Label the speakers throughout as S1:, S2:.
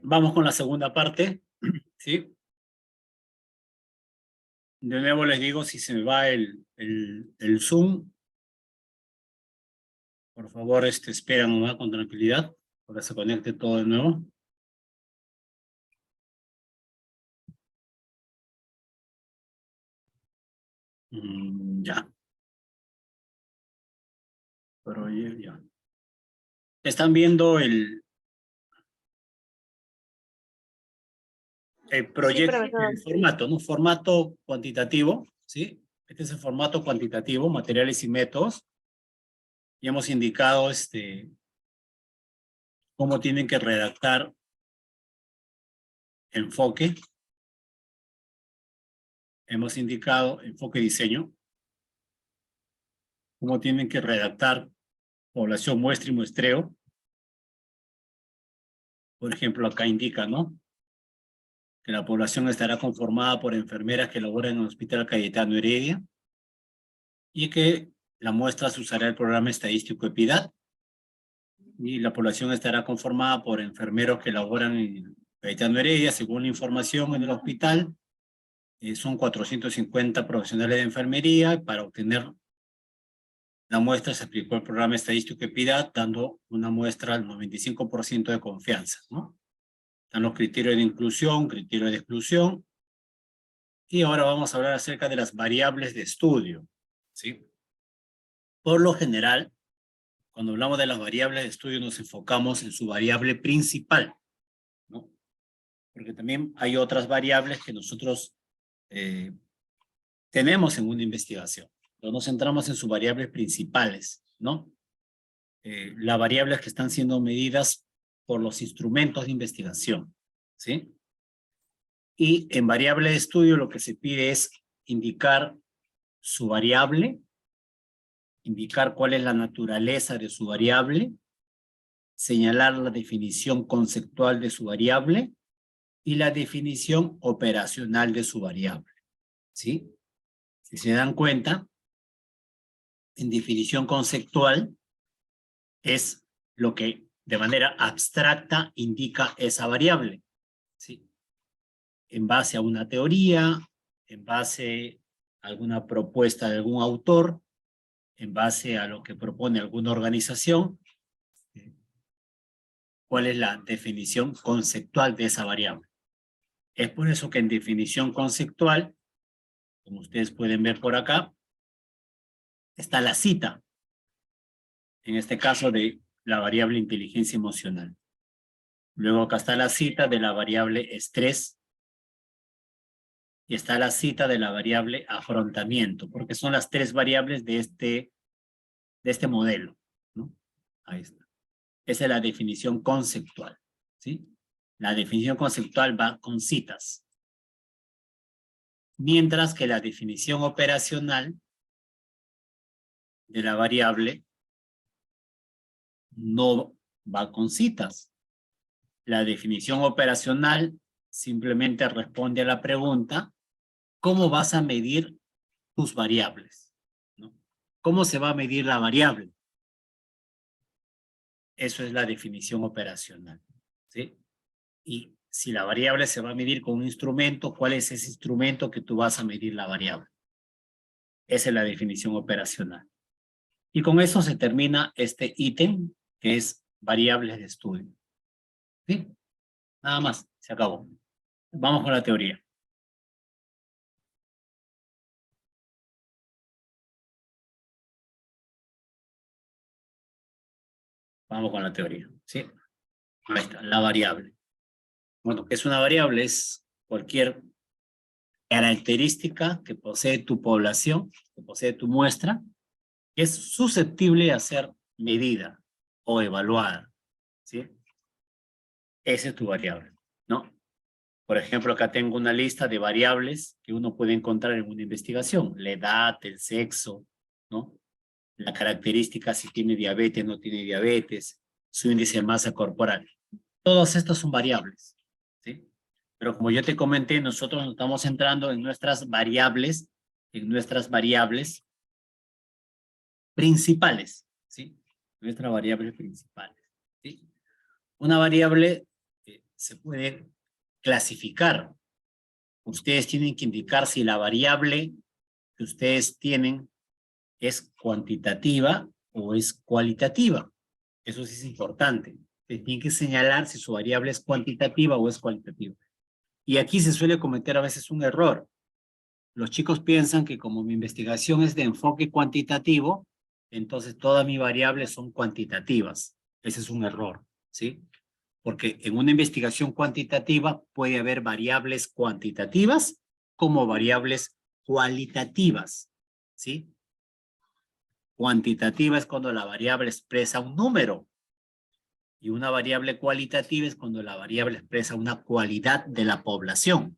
S1: Vamos con la segunda parte, ¿sí? De nuevo les digo, si se me va el Zoom, por favor, esperan nomás con tranquilidad, para que se conecte todo de nuevo. Ya. Pero ya. Están viendo el proyecto,
S2: Sí, profesor.
S1: el formato, ¿no? Formato cuantitativo, ¿sí? Este es el formato cuantitativo, materiales y métodos. Y hemos indicado cómo tienen que redactar enfoque. Hemos indicado enfoque diseño. Cómo tienen que redactar población muestra y muestreo. Por ejemplo, acá indica, ¿no? Que la población estará conformada por enfermeras que laboran en el Hospital Cayetano Heredia y que la muestra se usará el programa estadístico EPIDAT y la población estará conformada por enfermeros que laboran en Cayetano Heredia. Según la información en el hospital, son 450 profesionales de enfermería. Para obtener la muestra se aplicó el programa estadístico EPIDAT, dando una muestra al 95% de confianza, ¿no? Están los criterios de inclusión, criterios de exclusión. Y ahora vamos a hablar acerca de las variables de estudio, ¿sí? Por lo general, cuando hablamos de las variables de estudio nos enfocamos en su variable principal, ¿no? Porque también hay otras variables que nosotros tenemos en una investigación. Pero nos centramos en sus variables principales, ¿no? Las variables que están siendo medidas por los instrumentos de investigación, ¿sí? Y en variable de estudio lo que se pide es indicar su variable, indicar cuál es la naturaleza de su variable, señalar la definición conceptual de su variable y la definición operacional de su variable, ¿sí? Si se dan cuenta, en definición conceptual es lo que de manera abstracta indica esa variable, ¿sí? En base a una teoría, en base a alguna propuesta de algún autor, en base a lo que propone alguna organización, cuál es la definición conceptual de esa variable. Es por eso que en definición conceptual, como ustedes pueden ver por acá, está la cita, en este caso de la variable inteligencia emocional. Luego acá está la cita de la variable estrés y está la cita de la variable afrontamiento, porque son las tres variables de este modelo, ¿no? Ahí está. Esa es la definición conceptual, ¿sí? La definición conceptual va con citas. Mientras que la definición operacional de la variable no va con citas. La definición operacional simplemente responde a la pregunta, ¿cómo vas a medir tus variables? ¿No? ¿Cómo se va a medir la variable? Eso es la definición operacional, ¿sí? Y si la variable se va a medir con un instrumento, ¿cuál es ese instrumento que tú vas a medir la variable? Esa es la definición operacional. Y con eso se termina este ítem, que es variables de estudio. ¿Sí? Nada más, se acabó. Vamos con la teoría. Vamos con la teoría. ¿Sí? Ahí está, la variable. Bueno, ¿qué es una variable? Es cualquier característica que posee tu población, que posee tu muestra, que es susceptible a ser medida o evaluada. ¿Sí? Esa es tu variable, ¿no? Por ejemplo, acá tengo una lista de variables que uno puede encontrar en una investigación. La edad, el sexo, ¿no? La característica si tiene diabetes o no tiene diabetes, su índice de masa corporal. Todas estas son variables, ¿sí? Pero como yo te comenté, nosotros nos estamos centrando en nuestras variables principales, ¿sí? Nuestras variables principales, ¿sí? Una variable se puede clasificar. Ustedes tienen que indicar si la variable que ustedes tienen es cuantitativa o es cualitativa. Eso sí es importante. Tienen que señalar si su variable es cuantitativa o es cualitativa. Y aquí se suele cometer a veces un error. Los chicos piensan que como mi investigación es de enfoque cuantitativo, entonces todas mis variables son cuantitativas. Ese es un error, ¿sí? Porque en una investigación cuantitativa puede haber variables cuantitativas como variables cualitativas, ¿sí? Cuantitativa es cuando la variable expresa un número y una variable cualitativa es cuando la variable expresa una cualidad de la población.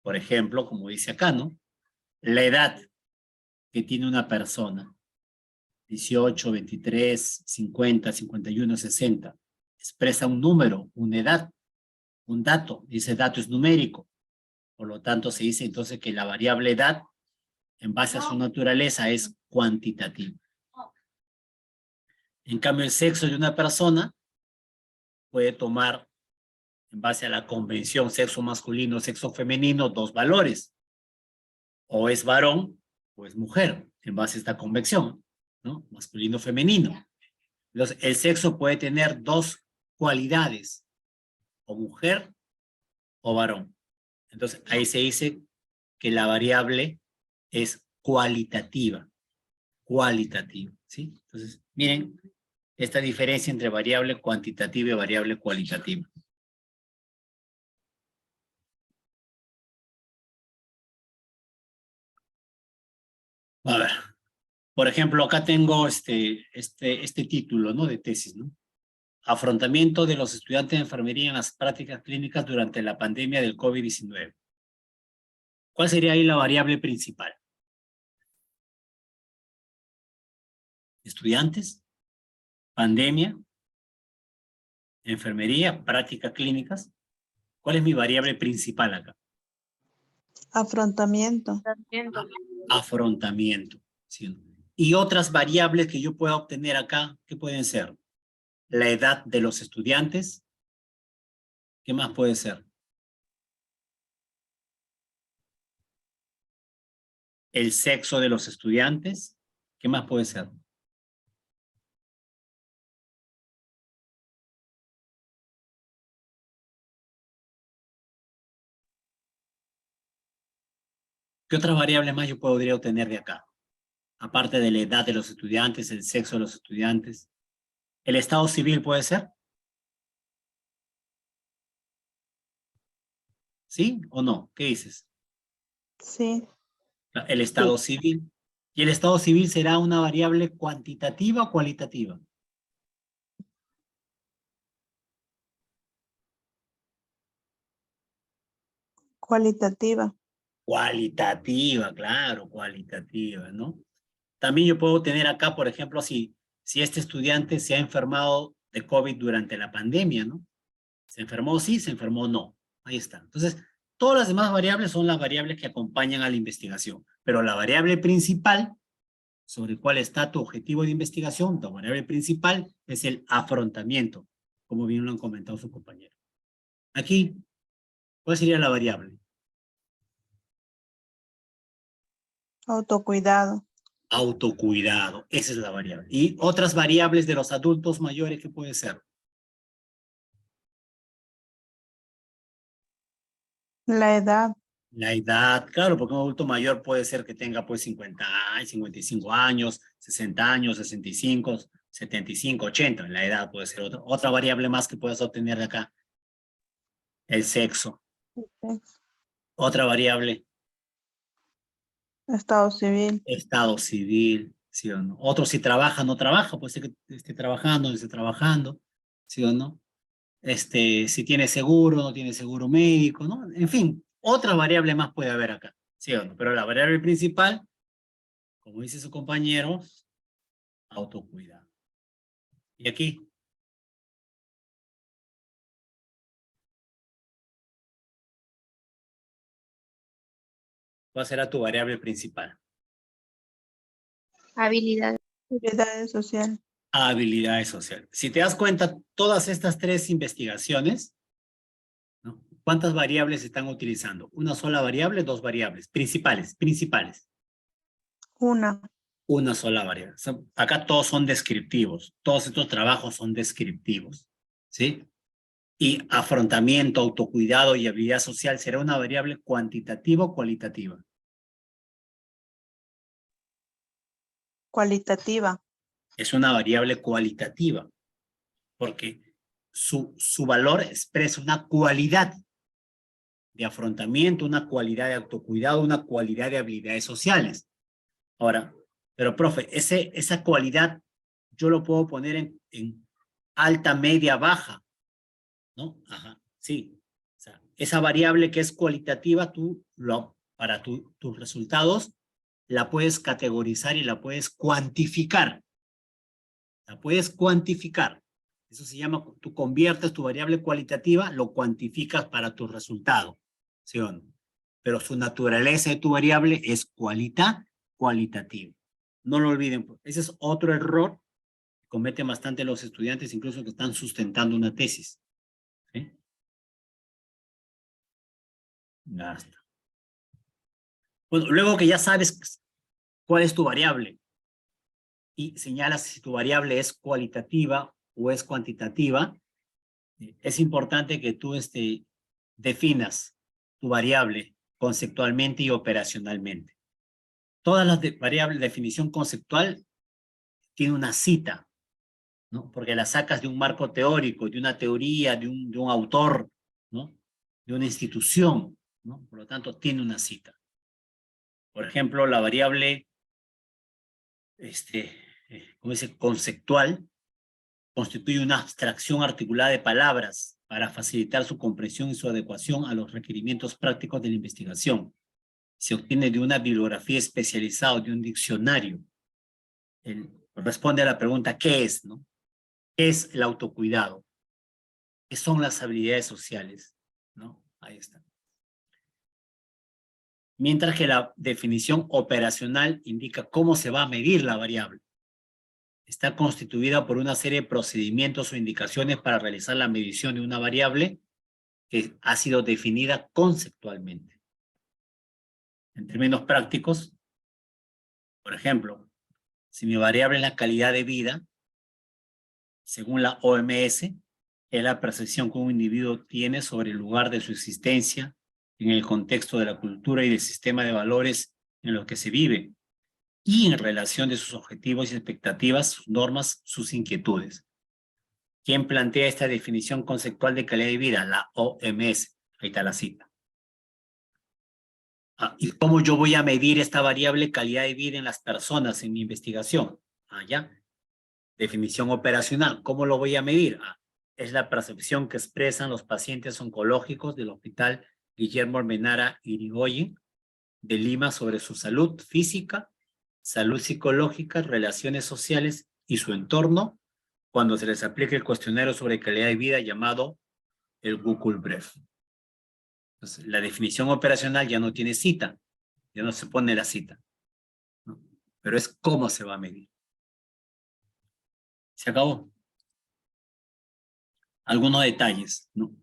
S1: Por ejemplo, como dice acá, ¿no? La edad que tiene una persona, 18, 23, 50, 51, 60, expresa un número, una edad, un dato, y ese dato es numérico. Por lo tanto, se dice entonces que la variable edad, en base a su naturaleza, es cuantitativa. En cambio, el sexo de una persona puede tomar, en base a la convención sexo masculino, sexo femenino, dos valores. O es varón o es mujer, en base a esta convención, ¿no? Masculino, femenino. Entonces, el sexo puede tener dos cualidades, o mujer o varón. Entonces, ahí se dice que la variable es cualitativa, ¿sí? Entonces, miren esta diferencia entre variable cuantitativa y variable cualitativa. A ver, por ejemplo, acá tengo este título, ¿no? De tesis, ¿no? Afrontamiento de los estudiantes de enfermería en las prácticas clínicas durante la pandemia del COVID-19. ¿Cuál sería ahí la variable principal? Estudiantes, pandemia, enfermería, prácticas clínicas. ¿Cuál es mi variable principal acá?
S2: Afrontamiento.
S1: Afrontamiento. ¿Sí? Y otras variables que yo pueda obtener acá, ¿qué pueden ser? La edad de los estudiantes. ¿Qué más puede ser? El sexo de los estudiantes. ¿Qué más puede ser? ¿Qué otras variables más yo podría obtener de acá? Aparte de la edad de los estudiantes, el sexo de los estudiantes. ¿El estado civil puede ser? ¿Sí o no? ¿Qué dices?
S2: Sí.
S1: El estado civil. ¿Y el estado civil será una variable cuantitativa o cualitativa?
S2: Cualitativa.
S1: Cualitativa, claro, cualitativa, ¿no? También yo puedo tener acá, por ejemplo, si este estudiante se ha enfermado de COVID durante la pandemia, ¿no? ¿Se enfermó sí? ¿Se enfermó no? Ahí está. Entonces, todas las demás variables son las variables que acompañan a la investigación, pero la variable principal sobre cuál está tu objetivo de investigación, tu variable principal es el afrontamiento, como bien lo han comentado su compañero. Aquí, ¿cuál sería la variable?
S2: Autocuidado.
S1: Autocuidado, esa es la variable. Y otras variables de los adultos mayores, ¿qué puede ser?
S2: La edad.
S1: La edad, claro, porque un adulto mayor puede ser que tenga pues 50 años, 55 años, 60 años, 65, 75, 80. La edad puede ser otra variable más que puedas obtener de acá. El sexo. Otra variable.
S2: Estado civil.
S1: Estado civil, ¿sí o no? Otro si trabaja, no trabaja, puede ser que esté trabajando, no esté trabajando, ¿sí o no? Si tiene seguro, no tiene seguro médico, ¿no? En fin, otra variable más puede haber acá, ¿sí o no? Pero la variable principal, como dice su compañero, autocuidado. Y aquí, ¿cuál será tu variable principal?
S3: Habilidad.
S2: Habilidades sociales.
S1: Habilidades sociales. Si te das cuenta, todas estas tres investigaciones ¿Cuántas variables están utilizando? ¿Una sola variable? ¿Dos variables? Principales.
S2: Una.
S1: Una sola variable. Acá todos son descriptivos. Todos estos trabajos son descriptivos. ¿Sí? Y afrontamiento, autocuidado y habilidad social, ¿será una variable cuantitativa o cualitativa?
S2: Cualitativa.
S1: Es una variable cualitativa, porque su valor expresa una cualidad de afrontamiento, una cualidad de autocuidado, una cualidad de habilidades sociales. Ahora, pero profe, esa cualidad yo lo puedo poner en alta, media, baja, ¿no? Ajá, sí. O sea, esa variable que es cualitativa, para tus resultados, la puedes categorizar y la puedes cuantificar. La puedes cuantificar. Eso se llama, tú conviertes tu variable cualitativa, lo cuantificas para tu resultado. ¿Sí o no? Pero su naturaleza de tu variable es cualitativa. No lo olviden. Ese es otro error que cometen bastante los estudiantes, incluso que están sustentando una tesis. ¿Sí? Ya está. Bueno, luego que ya sabes cuál es tu variable y señalas si tu variable es cualitativa o es cuantitativa, es importante que tú definas tu variable conceptualmente y operacionalmente. Todas las variables de definición conceptual tienen una cita, ¿no? Porque la sacas de un marco teórico, de una teoría, de un autor, ¿no? De una institución, ¿no? Por lo tanto, tiene una cita. Por ejemplo, la variable ¿cómo dice? Conceptual constituye una abstracción articulada de palabras para facilitar su comprensión y su adecuación a los requerimientos prácticos de la investigación. Se obtiene de una bibliografía especializada o de un diccionario. Responde a la pregunta, ¿qué es? ¿No? ¿Qué es el autocuidado? ¿Qué son las habilidades sociales? ¿No? Ahí está. Mientras que la definición operacional indica cómo se va a medir la variable. Está constituida por una serie de procedimientos o indicaciones para realizar la medición de una variable que ha sido definida conceptualmente. En términos prácticos, por ejemplo, si mi variable es la calidad de vida, según la OMS, es la percepción que un individuo tiene sobre el lugar de su existencia en el contexto de la cultura y del sistema de valores en los que se vive y en relación de sus objetivos y expectativas, sus normas, sus inquietudes. ¿Quién plantea esta definición conceptual de calidad de vida? La OMS. Ahí está la cita. ¿Y cómo yo voy a medir esta variable calidad de vida en las personas en mi investigación? Ya. Definición operacional. ¿Cómo lo voy a medir? Es la percepción que expresan los pacientes oncológicos del Hospital Guillermo Almenara Irigoyen de Lima sobre su salud física, salud psicológica, relaciones sociales y su entorno cuando se les aplica el cuestionario sobre calidad de vida llamado el Google Bref. Entonces, la definición operacional ya no tiene cita, ya no se pone la cita, ¿no? Pero es cómo se va a medir. Se acabó. Algunos detalles, ¿no?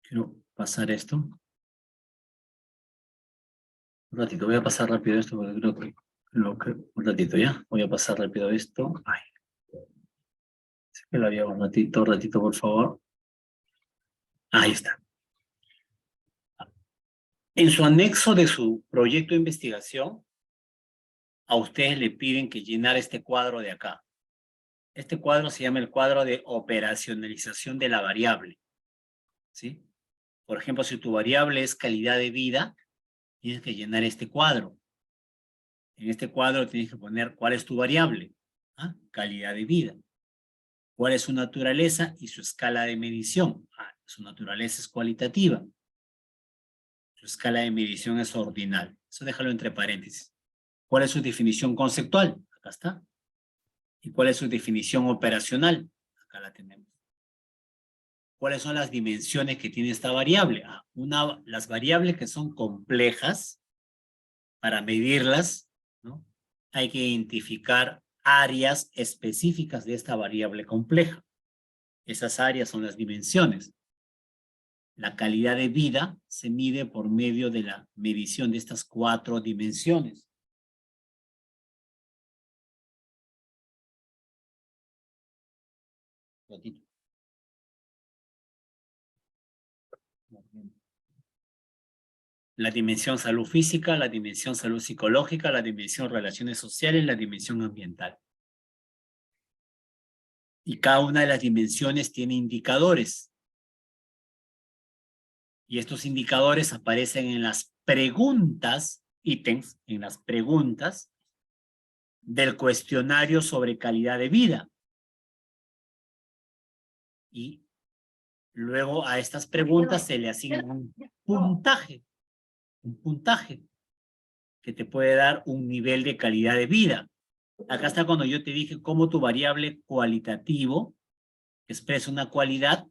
S1: Quiero pasar esto. Un ratito, voy a pasar rápido esto porque creo que un ratito ya. Voy a pasar rápido esto. Ay. Sí que lo había un ratito, por favor. Ahí está. En su anexo de su proyecto de investigación, a ustedes le piden que llenar este cuadro de acá. Este cuadro se llama el cuadro de operacionalización de la variable, ¿sí? Por ejemplo, si tu variable es calidad de vida, tienes que llenar este cuadro. En este cuadro tienes que poner cuál es tu variable. Calidad de vida. ¿Cuál es su naturaleza y su escala de medición? Su naturaleza es cualitativa. Su escala de medición es ordinal. Eso déjalo entre paréntesis. ¿Cuál es su definición conceptual? Acá está. ¿Y cuál es su definición operacional? Acá la tenemos. ¿Cuáles son las dimensiones que tiene esta variable? Las variables que son complejas, para medirlas, ¿no? Hay que identificar áreas específicas de esta variable compleja. Esas áreas son las dimensiones. La calidad de vida se mide por medio de la medición de estas 4 dimensiones. La dimensión salud física, la dimensión salud psicológica, la dimensión relaciones sociales, la dimensión ambiental. Y cada una de las dimensiones tiene indicadores. Y estos indicadores aparecen en las preguntas, ítems, en las preguntas del cuestionario sobre calidad de vida. Y luego a estas preguntas se le asigna un puntaje que te puede dar un nivel de calidad de vida. Acá está cuando yo te dije cómo tu variable cualitativo expresa una cualidad,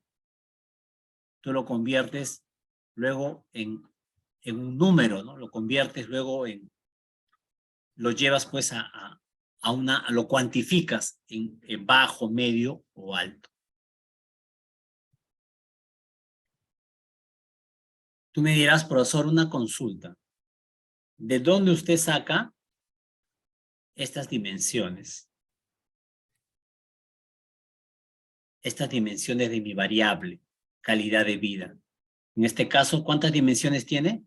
S1: tú lo conviertes luego en un número, ¿no? Lo conviertes luego lo llevas pues lo cuantificas en bajo, medio o alto. Tú me dirás, profesor, una consulta. ¿De dónde usted saca estas dimensiones? Estas dimensiones de mi variable, calidad de vida. En este caso, ¿cuántas dimensiones tiene?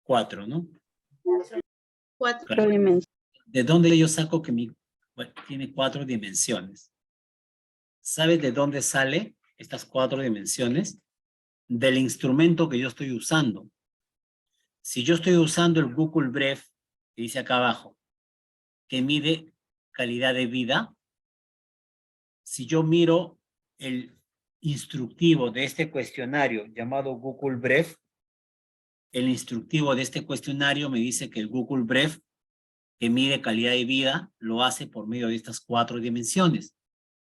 S1: 4, ¿no?
S3: 4 dimensiones.
S1: ¿De dónde yo saco que tiene 4 dimensiones? ¿Sabes de dónde sale estas 4 dimensiones? Del instrumento que yo estoy usando. Si yo estoy usando el Google Bref, que dice acá abajo, que mide calidad de vida, si yo miro el instructivo de este cuestionario llamado Google Bref, el instructivo de este cuestionario me dice que el Google Bref, que mide calidad de vida, lo hace por medio de estas 4 dimensiones.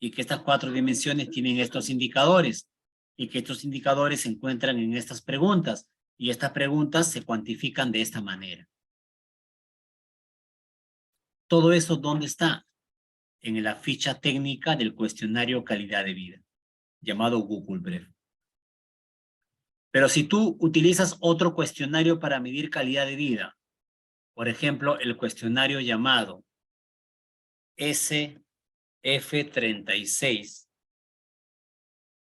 S1: Y que estas 4 dimensiones tienen estos indicadores. Y que estos indicadores se encuentran en estas preguntas. Y estas preguntas se cuantifican de esta manera. Todo eso, ¿dónde está? En la ficha técnica del cuestionario calidad de vida, llamado Google Bref. Pero si tú utilizas otro cuestionario para medir calidad de vida, por ejemplo, el cuestionario llamado SF36,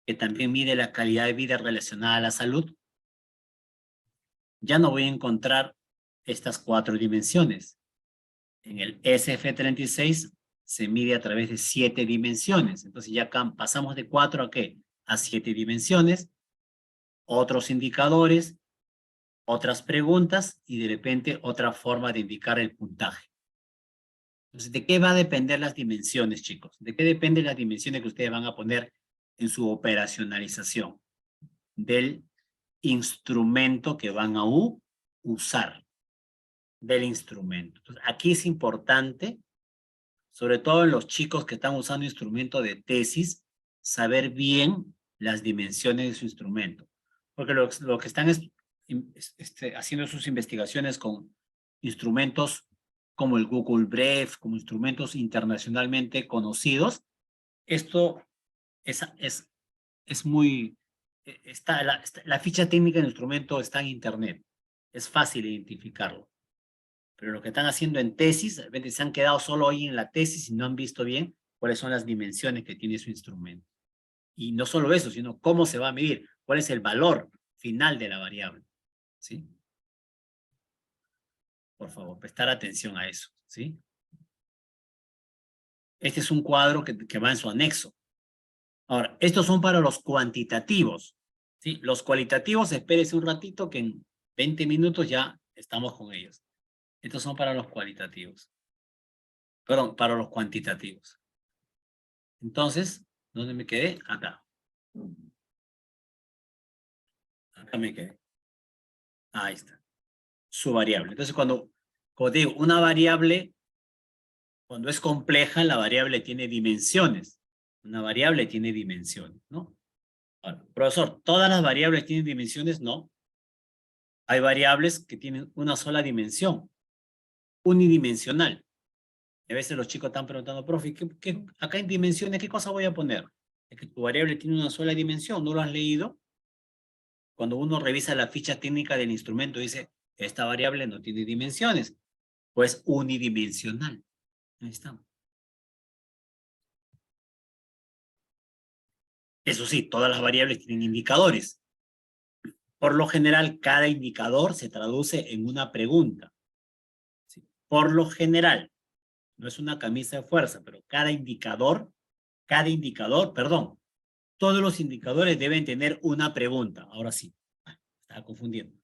S1: que también mide la calidad de vida relacionada a la salud, ya no voy a encontrar estas 4 dimensiones. En el SF36 se mide a través de 7 dimensiones. Entonces ya pasamos de 4 a ¿qué? A 7 dimensiones, otros indicadores, otras preguntas y de repente otra forma de indicar el puntaje. Entonces, ¿de qué va a depender las dimensiones, chicos? ¿De qué dependen las dimensiones que ustedes van a poner en su operacionalización? Del instrumento que van a usar. Del instrumento. Entonces, aquí es importante, sobre todo en los chicos que están usando instrumento de tesis, saber bien las dimensiones de su instrumento. Porque los que están haciendo sus investigaciones con instrumentos como el Google Bref, como instrumentos internacionalmente conocidos, esto es muy... la ficha técnica del instrumento está en internet. Es fácil identificarlo. Pero lo que están haciendo en tesis, de repente se han quedado solo ahí en la tesis y no han visto bien cuáles son las dimensiones que tiene su instrumento. Y no solo eso, sino cómo se va a medir, cuál es el valor final de la variable. ¿Sí? Por favor, prestar atención a eso. ¿Sí? Este es un cuadro que va en su anexo. Ahora, estos son para los cuantitativos. ¿Sí? Los cualitativos, espérese un ratito que en 20 minutos ya estamos con ellos. Estos son para los cualitativos. Perdón, para los cuantitativos. Entonces, ¿dónde me quedé? Acá. Acá me quedé. Ahí está. Su variable. Entonces, como digo, una variable, cuando es compleja, la variable tiene dimensiones. Una variable tiene dimensiones, ¿no? Ahora, profesor, ¿todas las variables tienen dimensiones? No. Hay variables que tienen una sola dimensión. Unidimensional. A veces los chicos están preguntando, profe, acá en dimensiones, ¿qué cosa voy a poner? Es que tu variable tiene una sola dimensión, ¿no lo has leído? Cuando uno revisa la ficha técnica del instrumento, dice, esta variable no tiene dimensiones, pues unidimensional. Ahí estamos. Eso sí, todas las variables tienen indicadores. Por lo general, cada indicador se traduce en una pregunta. ¿Sí? Por lo general, no es una camisa de fuerza, pero cada indicador, perdón, todos los indicadores deben tener una pregunta. Ahora sí, estaba confundiendo.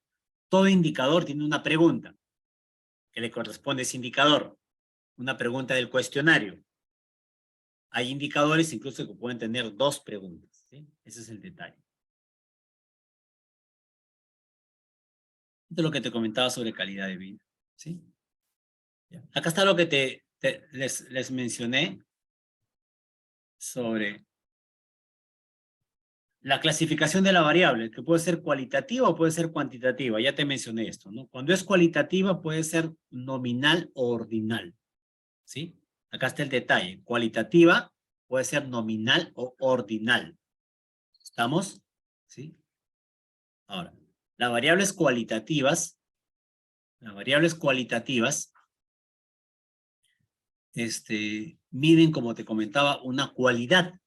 S1: Todo indicador tiene una pregunta que le corresponde a ese indicador. Una pregunta del cuestionario. Hay indicadores incluso que pueden tener dos preguntas. ¿Sí? Ese es el detalle. Esto es lo que te comentaba sobre calidad de vida. ¿Sí? Acá está lo que les mencioné sobre la clasificación de la variable, que puede ser cualitativa o puede ser cuantitativa. Ya te mencioné esto, ¿no? Cuando es cualitativa puede ser nominal o ordinal. ¿Sí? Acá está el detalle. Cualitativa puede ser nominal o ordinal. ¿Estamos? ¿Sí? Ahora, las variables cualitativas miden, como te comentaba, una cualidad.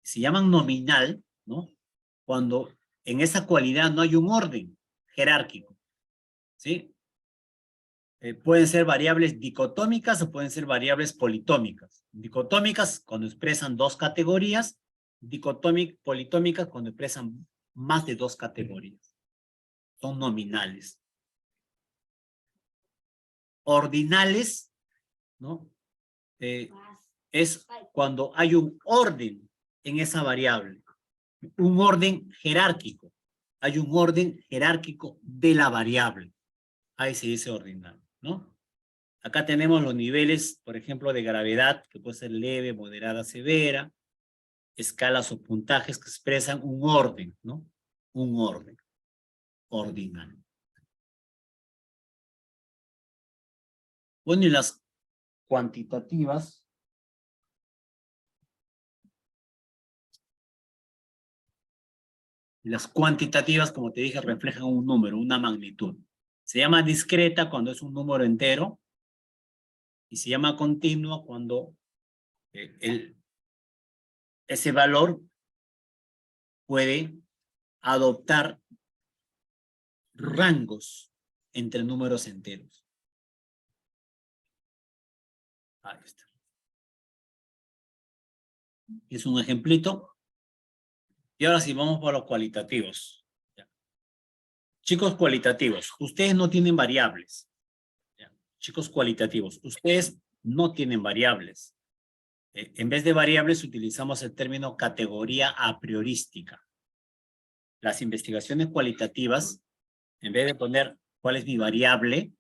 S1: Se llaman nominal, ¿no? Cuando en esa cualidad no hay un orden jerárquico, ¿sí? Pueden ser variables dicotómicas o pueden ser variables politómicas. Dicotómicas cuando expresan dos categorías, politómicas cuando expresan más de dos categorías. Son nominales. Ordinales, ¿no? Es cuando hay un orden en esa variable. Un orden jerárquico. Hay un orden jerárquico de la variable. Ahí se dice ordinal, ¿no? Acá tenemos los niveles, por ejemplo, de gravedad, que puede ser leve, moderada, severa, escalas o puntajes que expresan un orden, ¿no? Un orden ordinal. Bueno, y las cuantitativas. Las cuantitativas, como te dije, reflejan un número, una magnitud. Se llama discreta cuando es un número entero y se llama continua cuando ese valor puede adoptar rangos entre números enteros. Ahí está. Es un ejemplito. Y ahora sí, vamos por los cualitativos. Ya. Chicos cualitativos, ustedes no tienen variables. Ya. Chicos cualitativos, ustedes no tienen variables. En vez de variables utilizamos el término categoría a priorística. Las investigaciones cualitativas, en vez de poner cuál es mi variable,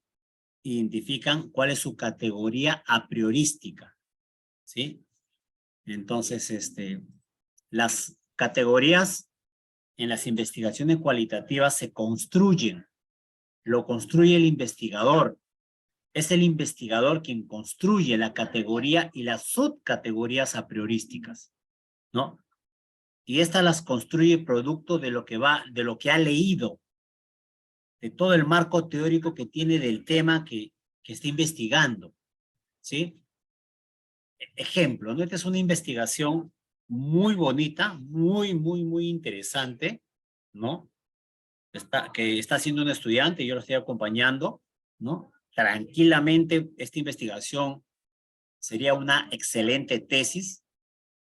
S1: identifican cuál es su categoría a priorística. ¿Sí? Entonces, las categorías en las investigaciones cualitativas se construyen. Lo construye el investigador. Es el investigador quien construye la categoría y las subcategorías a priorísticas, ¿no? Y estas las construye producto de lo que ha leído, de todo el marco teórico que tiene del tema que está investigando, ¿sí? Ejemplo, ¿no? Esta es una investigación muy bonita, muy interesante, ¿no? Que está haciendo un estudiante, yo lo estoy acompañando, ¿no? Tranquilamente, esta investigación sería una excelente tesis,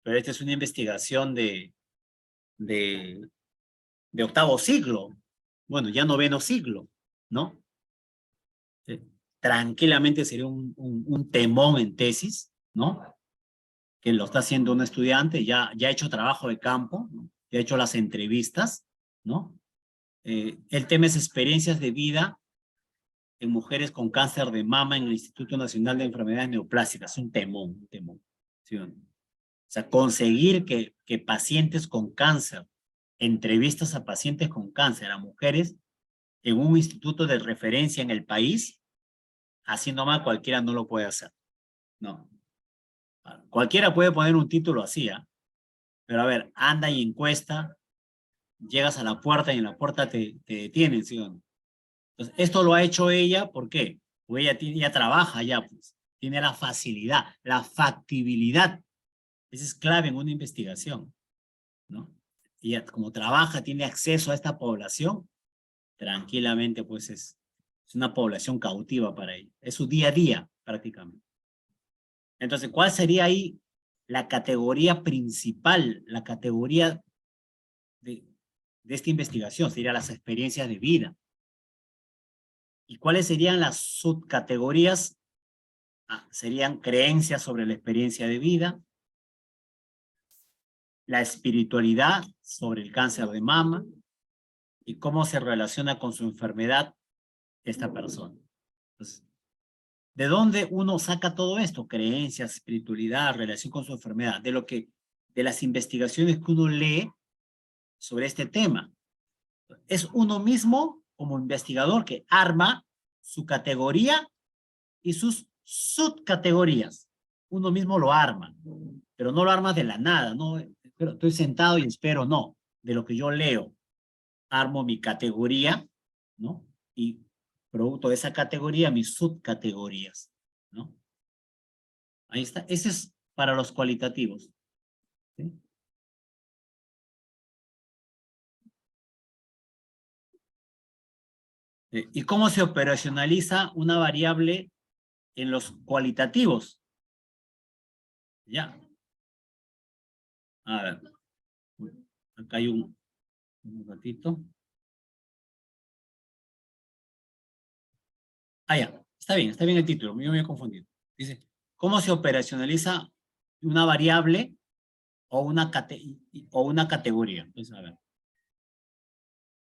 S1: pero esta es una investigación de octavo siglo, bueno, ya noveno siglo, ¿no? Tranquilamente sería un temón en tesis, ¿no? Que lo está haciendo un estudiante, ya ha hecho trabajo de campo, ¿no? Ya ha hecho las entrevistas, ¿no? El tema es experiencias de vida en mujeres con cáncer de mama en el Instituto Nacional de Enfermedades Neoplásicas. Un temón, ¿sí? O sea, conseguir que pacientes con cáncer, entrevistas a pacientes con cáncer, a mujeres, en un instituto de referencia en el país, así nomás cualquiera no lo puede hacer. No. Cualquiera puede poner un título así, ¿ah? Pero a ver, anda y encuesta, llegas a la puerta y en la puerta te detienen, ¿sí o no? Entonces, esto lo ha hecho ella, ¿por qué? Porque ella trabaja ya, pues. Tiene la facilidad, la factibilidad. Esa es clave en una investigación, ¿no? Ella, como trabaja, tiene acceso a esta población, tranquilamente, pues es una población cautiva para ella. Es su día a día, prácticamente. Entonces, ¿cuál sería ahí la categoría principal, la categoría de esta investigación? Serían las experiencias de vida. ¿Y cuáles serían las subcategorías? Serían creencias sobre la experiencia de vida, la espiritualidad sobre el cáncer de mama y cómo se relaciona con su enfermedad esta persona. Entonces, ¿de dónde uno saca todo esto? Creencias, espiritualidad, relación con su enfermedad, de las investigaciones que uno lee sobre este tema. Es uno mismo, como investigador, que arma su categoría y sus subcategorías. Uno mismo lo arma, pero no lo arma de la nada, no, pero estoy sentado y espero, no, de lo que yo leo, armo mi categoría, ¿no? Y producto de esa categoría, mis subcategorías, ¿no? Ahí está, ese es para los cualitativos, ¿sí? ¿Y cómo se operacionaliza una variable en los cualitativos? Ya. A ver. Acá hay un ratito. Ya. Está bien el título. Yo me he confundido. Dice, ¿cómo se operacionaliza una variable o una categoría? Entonces, a ver.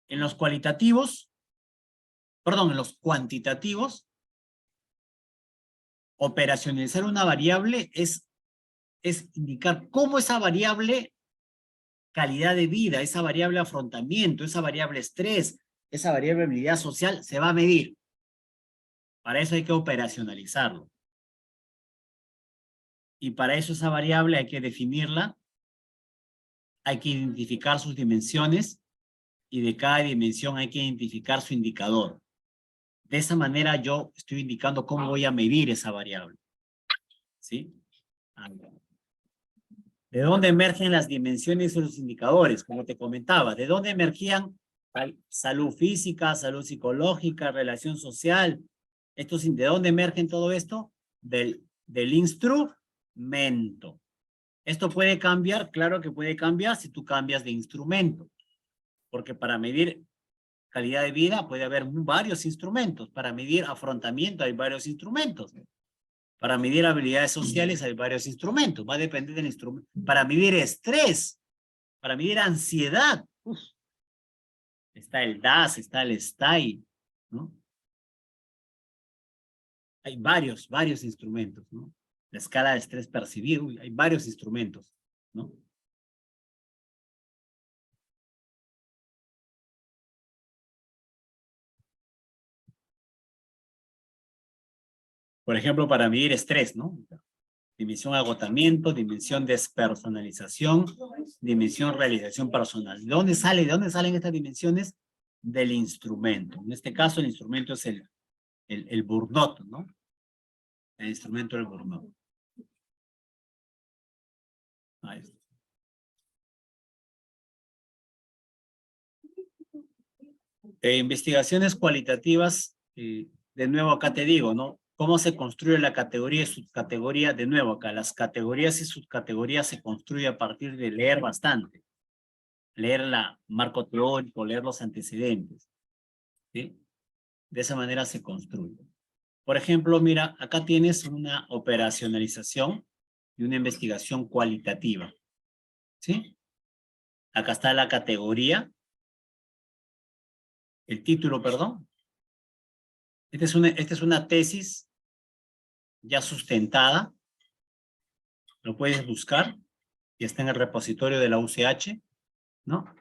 S1: En los cualitativos, perdón, en los cuantitativos, operacionalizar una variable es indicar cómo esa variable calidad de vida, esa variable afrontamiento, esa variable estrés, esa variable habilidad social se va a medir. Para eso hay que operacionalizarlo. Y para eso esa variable hay que definirla, hay que identificar sus dimensiones y de cada dimensión hay que identificar su indicador. De esa manera yo estoy indicando cómo voy a medir esa variable. ¿Sí? ¿De dónde emergen las dimensiones y los indicadores? Como te comentaba, ¿de dónde emergían salud física, salud psicológica, relación social? ¿De dónde emergen todo esto? Del instrumento. ¿Esto puede cambiar? Claro que puede cambiar si tú cambias de instrumento. Porque para medir calidad de vida puede haber varios instrumentos. Para medir afrontamiento hay varios instrumentos. Para medir habilidades sociales hay varios instrumentos. Va a depender del instrumento. Para medir estrés, para medir ansiedad. Está el DAS, está el STAI, ¿no? Hay varios instrumentos, ¿no? La escala de estrés percibido, hay varios instrumentos, ¿no? Por ejemplo, para medir estrés, ¿no? Dimensión agotamiento, dimensión despersonalización, dimensión realización personal. ¿De dónde salen estas dimensiones? Del instrumento. En este caso, el instrumento es el Burnout, ¿no? El instrumento del Burnout. Ahí está. Investigaciones cualitativas, de nuevo acá te digo, ¿no? ¿Cómo se construye la categoría y subcategoría? De nuevo acá, las categorías y subcategorías se construyen a partir de leer bastante. Leer la marco teórico, leer los antecedentes. ¿Sí? De esa manera se construye. Por ejemplo, mira, acá tienes una operacionalización y una investigación cualitativa. ¿Sí? Acá está la categoría, el título, perdón. Esta es una tesis ya sustentada. Lo puedes buscar y está en el repositorio de la UCH, ¿no?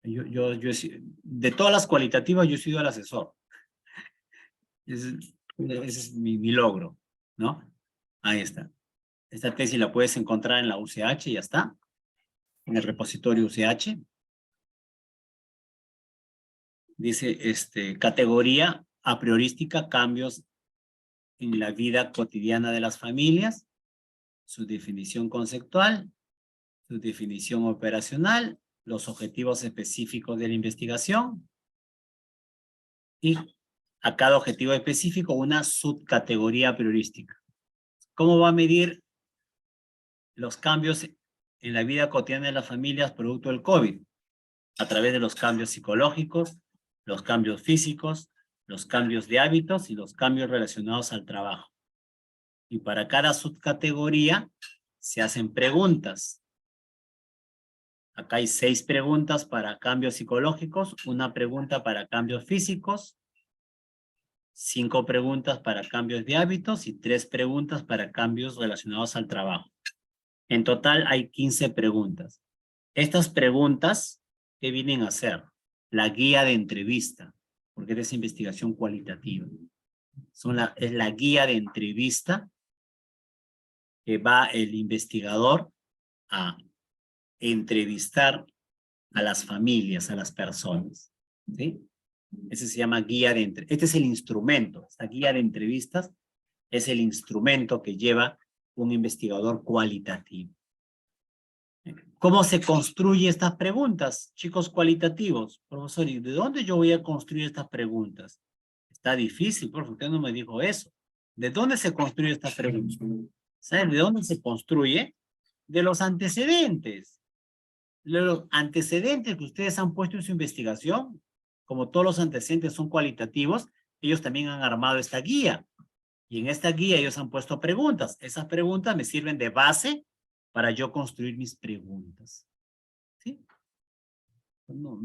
S1: De todas las cualitativas yo he sido el asesor. Ese es mi logro, ¿no? Ahí está. Esta tesis la puedes encontrar en la UCH, ya está. En el repositorio UCH. Dice, categoría a priorística, cambios en la vida cotidiana de las familias, su definición conceptual, su definición operacional, los objetivos específicos de la investigación y a cada objetivo específico una subcategoría priorística. ¿Cómo va a medir los cambios en la vida cotidiana de las familias producto del COVID? A través de los cambios psicológicos, los cambios físicos, los cambios de hábitos y los cambios relacionados al trabajo. Y para cada subcategoría se hacen preguntas. Acá hay 6 preguntas para cambios psicológicos, una pregunta para cambios físicos, 5 preguntas para cambios de hábitos y 3 preguntas para cambios relacionados al trabajo. En total hay 15 preguntas. Estas preguntas, ¿qué vienen a ser? La guía de entrevista, porque es investigación cualitativa. Es la guía de entrevista que va el investigador a entrevistar a las familias, a las personas. ¿Sí? Ese se llama guía de entrevistas. Este es el instrumento. Esta guía de entrevistas es el instrumento que lleva un investigador cualitativo. ¿Cómo se construye estas preguntas, chicos cualitativos? Profesor, ¿y de dónde yo voy a construir estas preguntas? Está difícil, profe, usted no me dijo eso. ¿De dónde se construye estas preguntas? ¿Saben de dónde se construye? De los antecedentes. Los antecedentes que ustedes han puesto en su investigación, como todos los antecedentes son cualitativos, ellos también han armado esta guía. Y en esta guía ellos han puesto preguntas. Esas preguntas me sirven de base para yo construir mis preguntas. ¿Sí? No,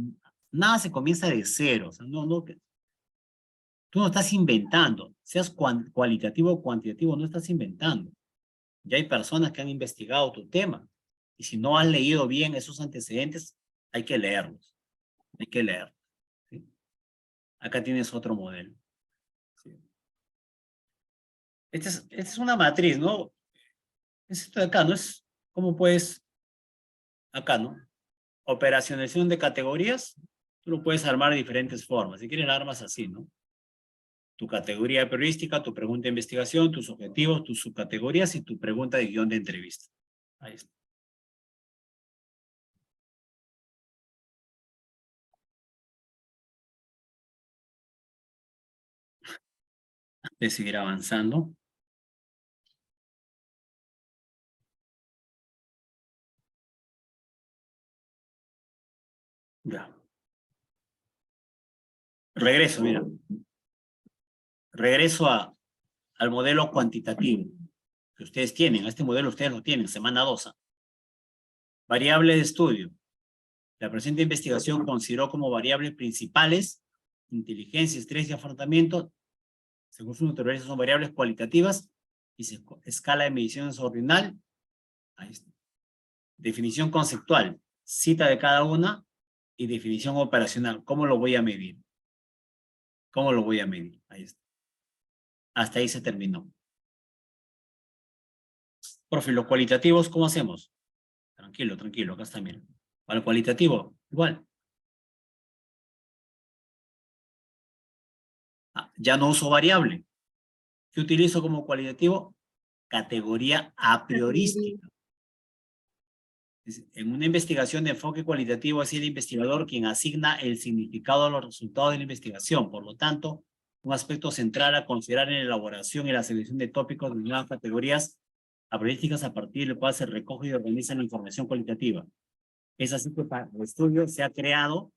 S1: nada se comienza de cero. O sea, tú no estás inventando. Seas cualitativo o cuantitativo, no estás inventando. Ya hay personas que han investigado tu tema. Y si no has leído bien esos antecedentes, hay que leerlos. Hay que leerlos. ¿Sí? Acá tienes otro modelo. ¿Sí? Esta es una matriz, ¿no? Es esto de acá, ¿no? Es cómo puedes, acá, ¿no? Operacionalización de categorías, tú lo puedes armar de diferentes formas. Si quieres, la armas así, ¿no? Tu categoría periodística, tu pregunta de investigación, tus objetivos, tus subcategorías y tu pregunta de guión de entrevista. Ahí está. De seguir avanzando. Ya. Regreso, mira. Regreso al modelo cuantitativo que ustedes tienen. Este modelo ustedes lo tienen, semana 2. Variable de estudio. La presente investigación consideró como variables principales inteligencia, estrés y afrontamiento. Según su naturaleza son variables cualitativas y escala de mediciones ordinal. Ahí está. Definición conceptual, cita de cada una y definición operacional. ¿Cómo lo voy a medir? ¿Cómo lo voy a medir? Ahí está. Hasta ahí se terminó. Profe, los cualitativos, ¿cómo hacemos? Tranquilo, tranquilo, acá está, mira. Para el cualitativo, igual. Ya no uso variable. ¿Qué utilizo como cualitativo? Categoría a priorística. En una investigación de enfoque cualitativo es el investigador quien asigna el significado a los resultados de la investigación. Por lo tanto, un aspecto central a considerar en la elaboración y la selección de tópicos de nuevas categorías a priorísticas a partir del cual se recoge y organiza la información cualitativa. Es así que para el estudio se ha creado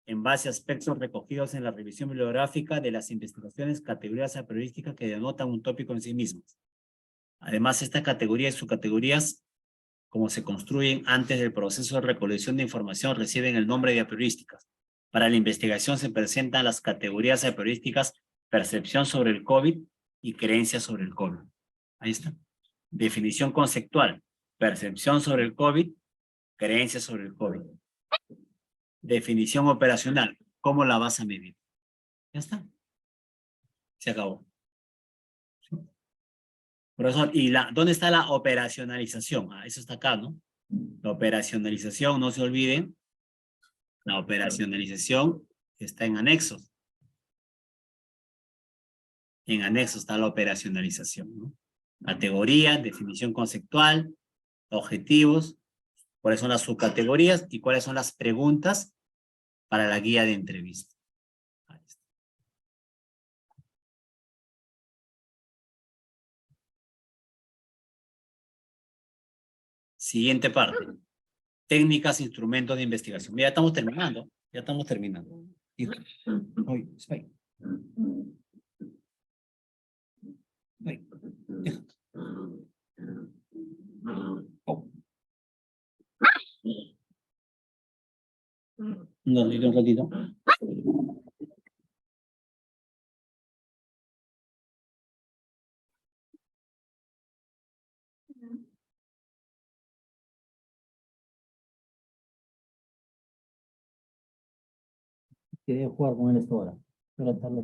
S1: en base a aspectos recogidos en la revisión bibliográfica de las investigaciones, categorías a priorísticas que denotan un tópico en sí mismas. Además, estas categorías y subcategorías, como se construyen antes del proceso de recolección de información, reciben el nombre de apriorísticas. Para la investigación se presentan las categorías apriorísticas, percepción sobre el COVID y creencias sobre el COVID. Ahí está. Definición conceptual, percepción sobre el COVID, creencias sobre el COVID. Definición operacional, ¿cómo la vas a medir? Ya está. Se acabó. Profesor, ¿dónde está la operacionalización? Ah, eso está acá, ¿no? La operacionalización, no se olviden. La operacionalización está en anexos. En anexos está la operacionalización, ¿no? Categoría, definición conceptual, objetivos, cuáles son las subcategorías y cuáles son las preguntas para la guía de entrevista. Ahí está. Siguiente parte. Técnicas, instrumentos de investigación. Ya estamos terminando. Ya estamos terminando. Ay, espera. Ay, deja. Oh. Un ratito. Quería jugar con él esta hora. Pero tarde.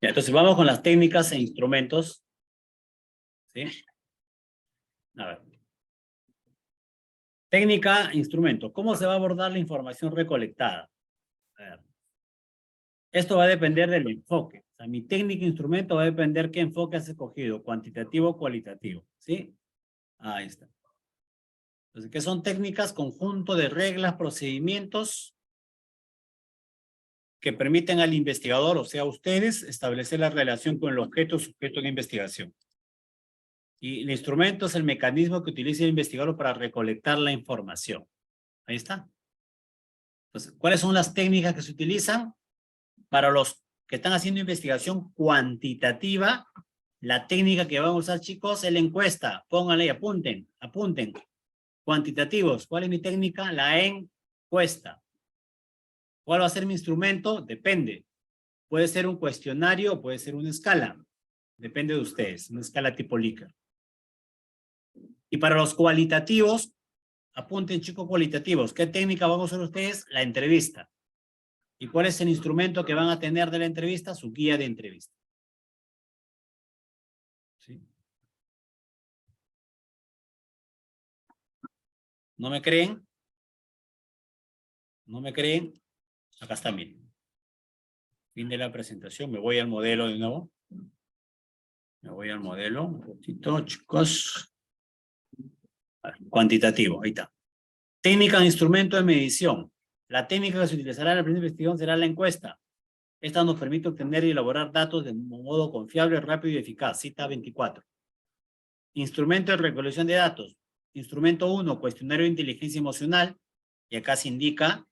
S1: Ya, entonces vamos con las técnicas e instrumentos. ¿Sí? A ver. Técnica, instrumento. ¿Cómo se va a abordar la información recolectada? A ver. Esto va a depender del enfoque. O sea, mi técnica, instrumento va a depender qué enfoque has escogido, cuantitativo o cualitativo. ¿Sí? Ahí está. Entonces, ¿qué son técnicas? Conjunto de reglas, procedimientos que permiten al investigador, o sea, ustedes, establecer la relación con el objeto o sujeto de investigación. Y el instrumento es el mecanismo que utiliza el investigador para recolectar la información. Ahí está. Entonces, ¿cuáles son las técnicas que se utilizan? Para los que están haciendo investigación cuantitativa, la técnica que van a usar, chicos, es la encuesta. Pónganle y apunten, apunten. Cuantitativos, ¿cuál es mi técnica? La encuesta. ¿Cuál va a ser mi instrumento? Depende. Puede ser un cuestionario o puede ser una escala. Depende de ustedes, una escala tipo Likert. Y para los cualitativos, apunten, chicos, cualitativos. ¿Qué técnica van a usar ustedes? La entrevista. ¿Y cuál es el instrumento que van a tener de la entrevista? Su guía de entrevista. ¿Sí? ¿No me creen? ¿No me creen? Acá está, miren. Fin de la presentación. Me voy al modelo de nuevo. Me voy al modelo. Un poquito, chicos. Cuantitativo, ahí está. Técnica de instrumento de medición. La técnica que se utilizará en la primera investigación será la encuesta. Esta nos permite obtener y elaborar datos de un modo confiable, rápido y eficaz. Cita 24. Instrumento de recolección de datos. Instrumento 1, cuestionario de inteligencia emocional. Y acá se indica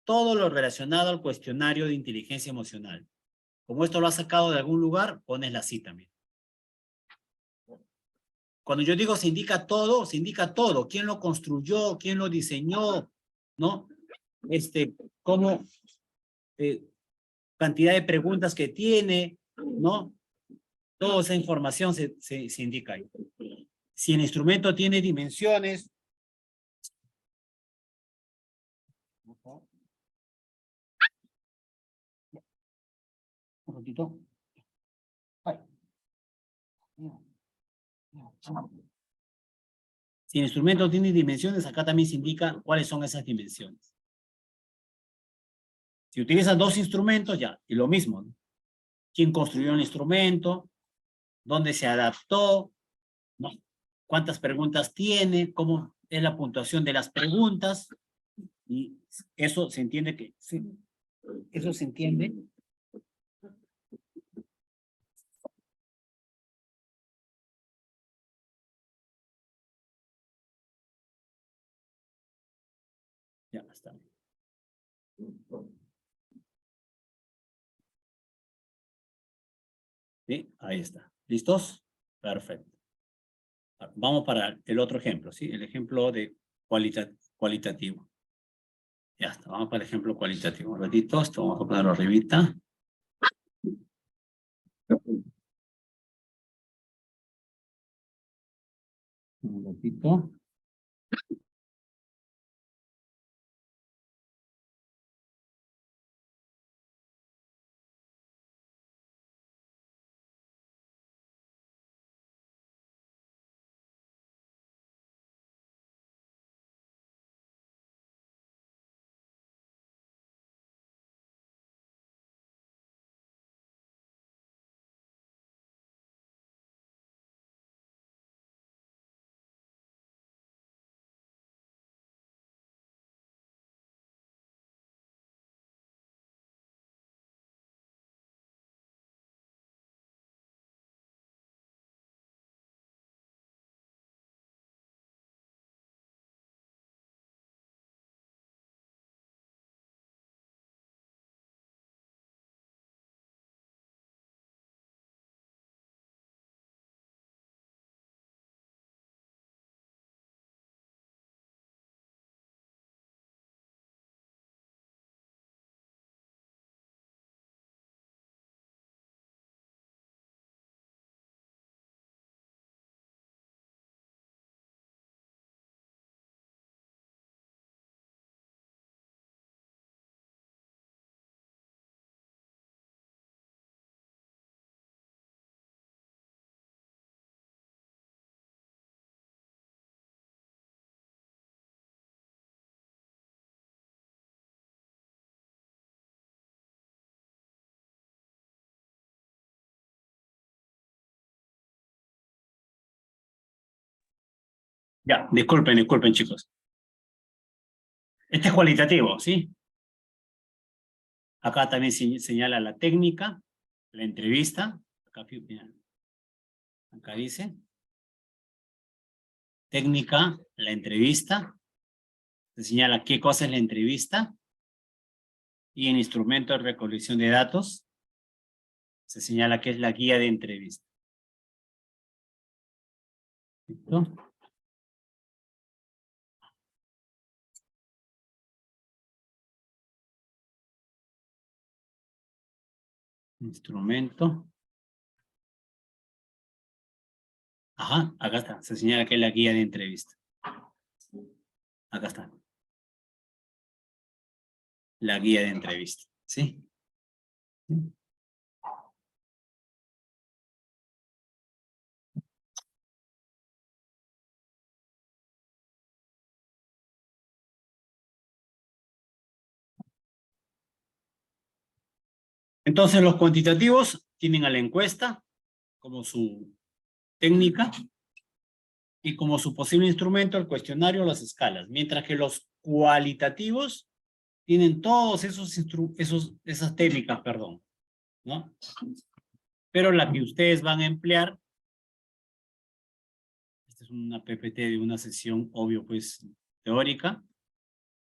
S1: todo lo relacionado al cuestionario de inteligencia emocional. Como esto lo has sacado de algún lugar, pones la cita. Mira. Cuando yo digo se indica todo, se indica todo. ¿Quién lo construyó? ¿Quién lo diseñó? ¿No? Cómo, cantidad de preguntas que tiene, ¿no? Toda esa información se indica ahí. Si el instrumento tiene dimensiones, un ratito. Ay. Si el instrumento tiene dimensiones, acá también se indica cuáles son esas dimensiones. Si utilizas dos instrumentos, ya, y lo mismo, ¿no? ¿Quién construyó el instrumento? ¿Dónde se adaptó? ¿No? ¿Cuántas preguntas tiene? ¿Cómo es la puntuación de las preguntas? Y eso se entiende que, sí, eso se entiende. Ya está. ¿Sí? Ahí está. ¿Listos? Perfecto. Vamos para el otro ejemplo, ¿sí? El ejemplo de cualitativo. Ya está, vamos para el ejemplo cualitativo. Un ratito, esto vamos a ponerlo arribita. Un ratito. Ya, disculpen, chicos. Este es cualitativo, ¿sí? Acá también señala la técnica, la entrevista. Acá dice. Técnica, la entrevista. Se señala qué cosa es la entrevista. Y en instrumento de recolección de datos, se señala que es la guía de entrevista. ¿Listo? Instrumento. Ajá, acá está. Se señala que es la guía de entrevista. Acá está. La guía de entrevista. ¿Sí? Entonces los cuantitativos tienen a la encuesta como su técnica y como su posible instrumento el cuestionario o las escalas, mientras que los cualitativos tienen todos esas técnicas, perdón, ¿no? Pero la que ustedes van a emplear, esta es una PPT de una sesión, obvio, pues, teórica,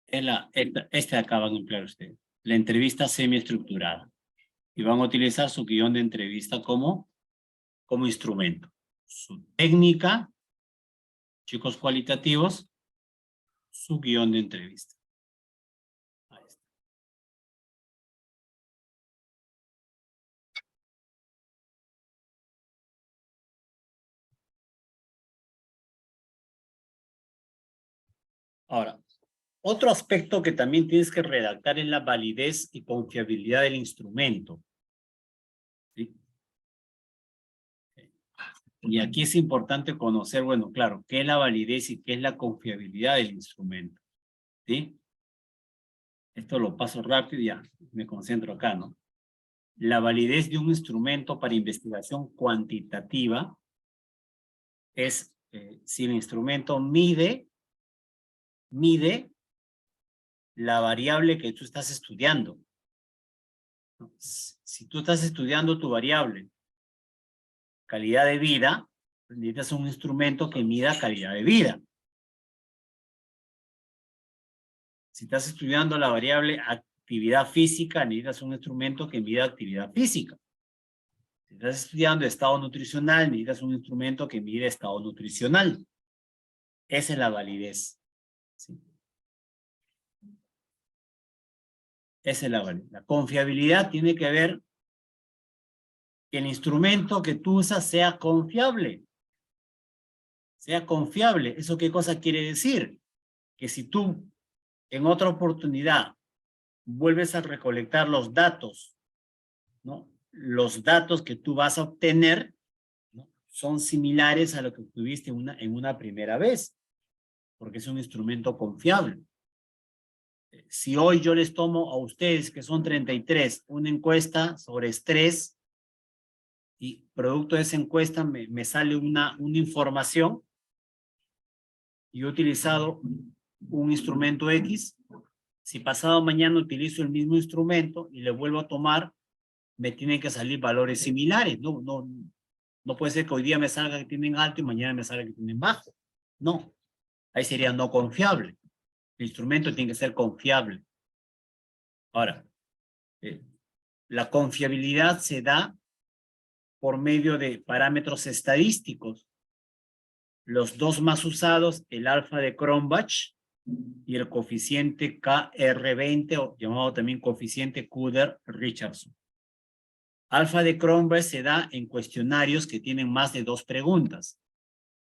S1: es esta de acá van a emplear ustedes, la entrevista semiestructurada. Y van a utilizar su guión de entrevista como instrumento. Su técnica, chicos cualitativos, su guión de entrevista. Ahí está. Ahora, otro aspecto que también tienes que redactar es la validez y confiabilidad del instrumento. ¿Sí? Y aquí es importante conocer, bueno, claro, qué es la validez y qué es la confiabilidad del instrumento. ¿Sí? Esto lo paso rápido y ya, me concentro acá, ¿no? La validez de un instrumento para investigación cuantitativa es si el instrumento mide la variable que tú estás estudiando. Si tú estás estudiando tu variable calidad de vida, necesitas un instrumento que mida calidad de vida. Si estás estudiando la variable actividad física, necesitas un instrumento que mida actividad física. Si estás estudiando estado nutricional, necesitas un instrumento que mide estado nutricional. Esa es la validez. ¿Sí? Esa es la validez. La confiabilidad tiene que ver que el instrumento que tú usas sea confiable. Sea confiable. ¿Eso qué cosa quiere decir? Que si tú en otra oportunidad vuelves a recolectar los datos, ¿no? Los datos que tú vas a obtener, ¿no? Son similares a lo que obtuviste en una primera vez, porque es un instrumento confiable. Si hoy yo les tomo a ustedes, que son 33, una encuesta sobre estrés, y producto de esa encuesta me sale una información, y he utilizado un instrumento X, si pasado mañana utilizo el mismo instrumento y le vuelvo a tomar, me tienen que salir valores similares. No puede ser que hoy día me salga que tienen alto y mañana me salga que tienen bajo. No, ahí sería no confiable. El instrumento tiene que ser confiable. Ahora, la confiabilidad se da por medio de parámetros estadísticos. Los dos más usados, el alfa de Cronbach y el coeficiente KR20, o llamado también coeficiente Kuder-Richardson. Alfa de Cronbach se da en cuestionarios que tienen más de 2 preguntas.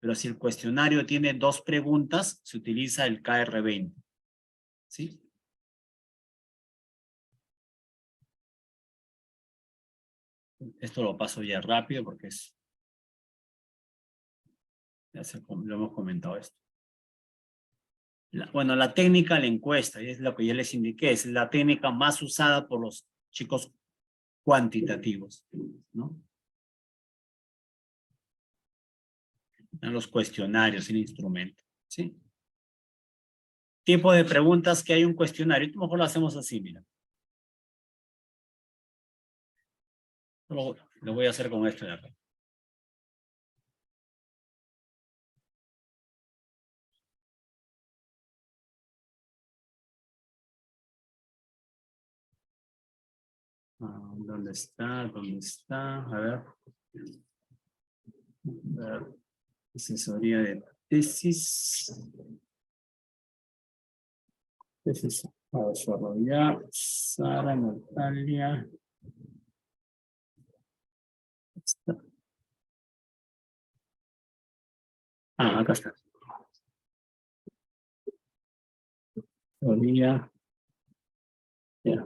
S1: Pero si el cuestionario tiene 2 preguntas, se utiliza el KR20. ¿Sí? Esto lo paso ya rápido porque lo hemos comentado esto. Bueno, la técnica, la encuesta, y es lo que ya les indiqué, es la técnica más usada por los chicos cuantitativos, ¿no? En los cuestionarios, el instrumento. ¿Sí? Tipo de preguntas que hay un cuestionario. Mejor lo hacemos así, mira. Lo voy a hacer con esto de acá. ¿Dónde está? ¿Dónde está? A ver. Asesoría de tesis. Tesis a desarrollar. Sara, Natalia. Está. Acá está. Asesoría. Ya.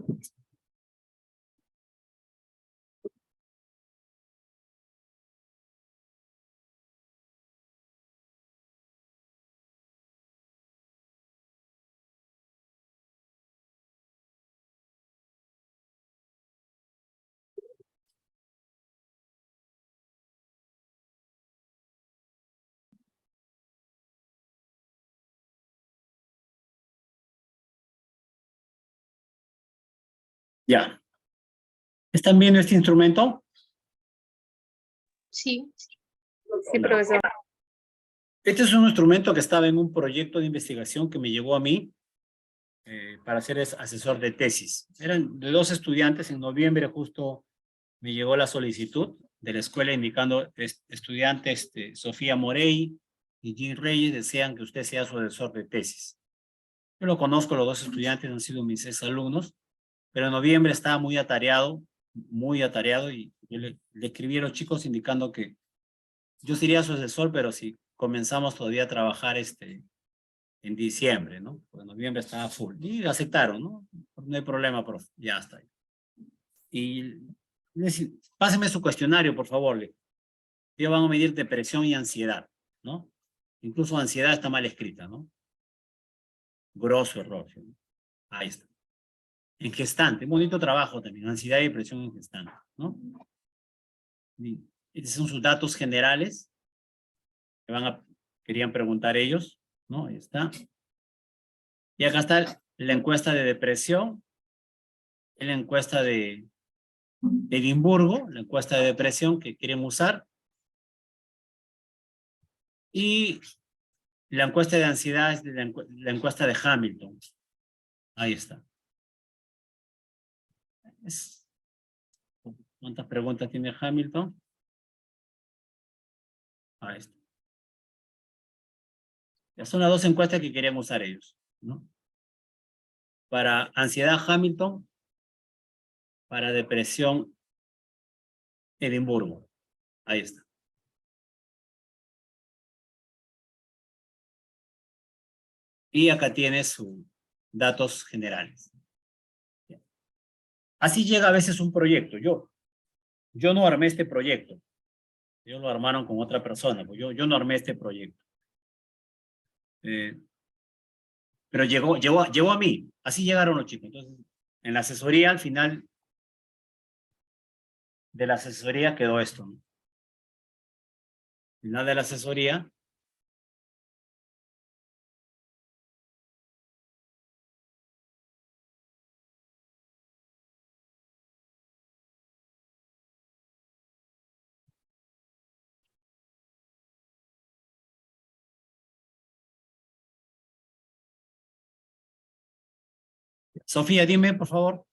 S1: Ya. ¿Están viendo este instrumento?
S3: Sí. Sí, profesor.
S1: Este es un instrumento que estaba en un proyecto de investigación que me llegó a mí para ser asesor de tesis. Eran de 2 estudiantes. En noviembre justo me llegó la solicitud de la escuela indicando estudiantes Sofía Morey y Jean Reyes desean que usted sea su asesor de tesis. Yo lo conozco, los 2 estudiantes han sido mis exalumnos, pero en noviembre estaba muy atareado y yo le escribí a los chicos indicando que yo sería su asesor, pero si comenzamos todavía a trabajar en diciembre, ¿no? Pues en noviembre estaba full. Y aceptaron, ¿no? No hay problema, profe. Ya está. Y páseme su cuestionario, por favor. Ellos van a medir depresión y ansiedad, ¿no? Incluso ansiedad está mal escrita, ¿no? Grosso error. ¿No? Ahí está. En gestante. Bonito trabajo también. Ansiedad y depresión en gestante, ¿no? Y estos son sus datos generales que querían preguntar ellos, ¿no? Ahí está. Y acá está la encuesta de depresión, la encuesta de Edimburgo, la encuesta de depresión que quieren usar, y la encuesta de ansiedad es la encuesta de Hamilton. Ahí está. ¿Cuántas preguntas tiene Hamilton? Ahí está. Ya son las 2 encuestas que querían usar ellos, ¿no? Para ansiedad Hamilton, para depresión Edimburgo. Ahí está. Y acá tiene sus datos generales. Así llega a veces un proyecto. Yo no armé este proyecto. Ellos lo armaron con otra persona. Pues yo no armé este proyecto. Pero llegó a mí. Así llegaron los chicos. Entonces, en la asesoría, al final de la asesoría quedó esto, ¿no? Al final de la asesoría. Sofía, dime, por favor.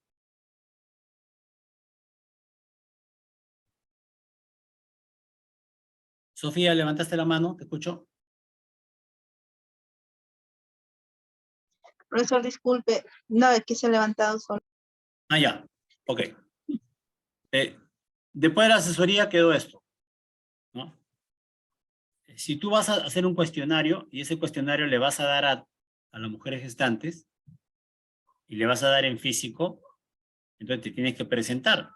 S1: Sofía, levantaste la mano, te escucho.
S2: Profesor, disculpe. No, es que se ha levantado solo.
S1: Ya, ok. Después de la asesoría quedó esto, ¿no? Si tú vas a hacer un cuestionario y ese cuestionario le vas a dar a las mujeres gestantes y le vas a dar en físico, entonces te tienes que presentar.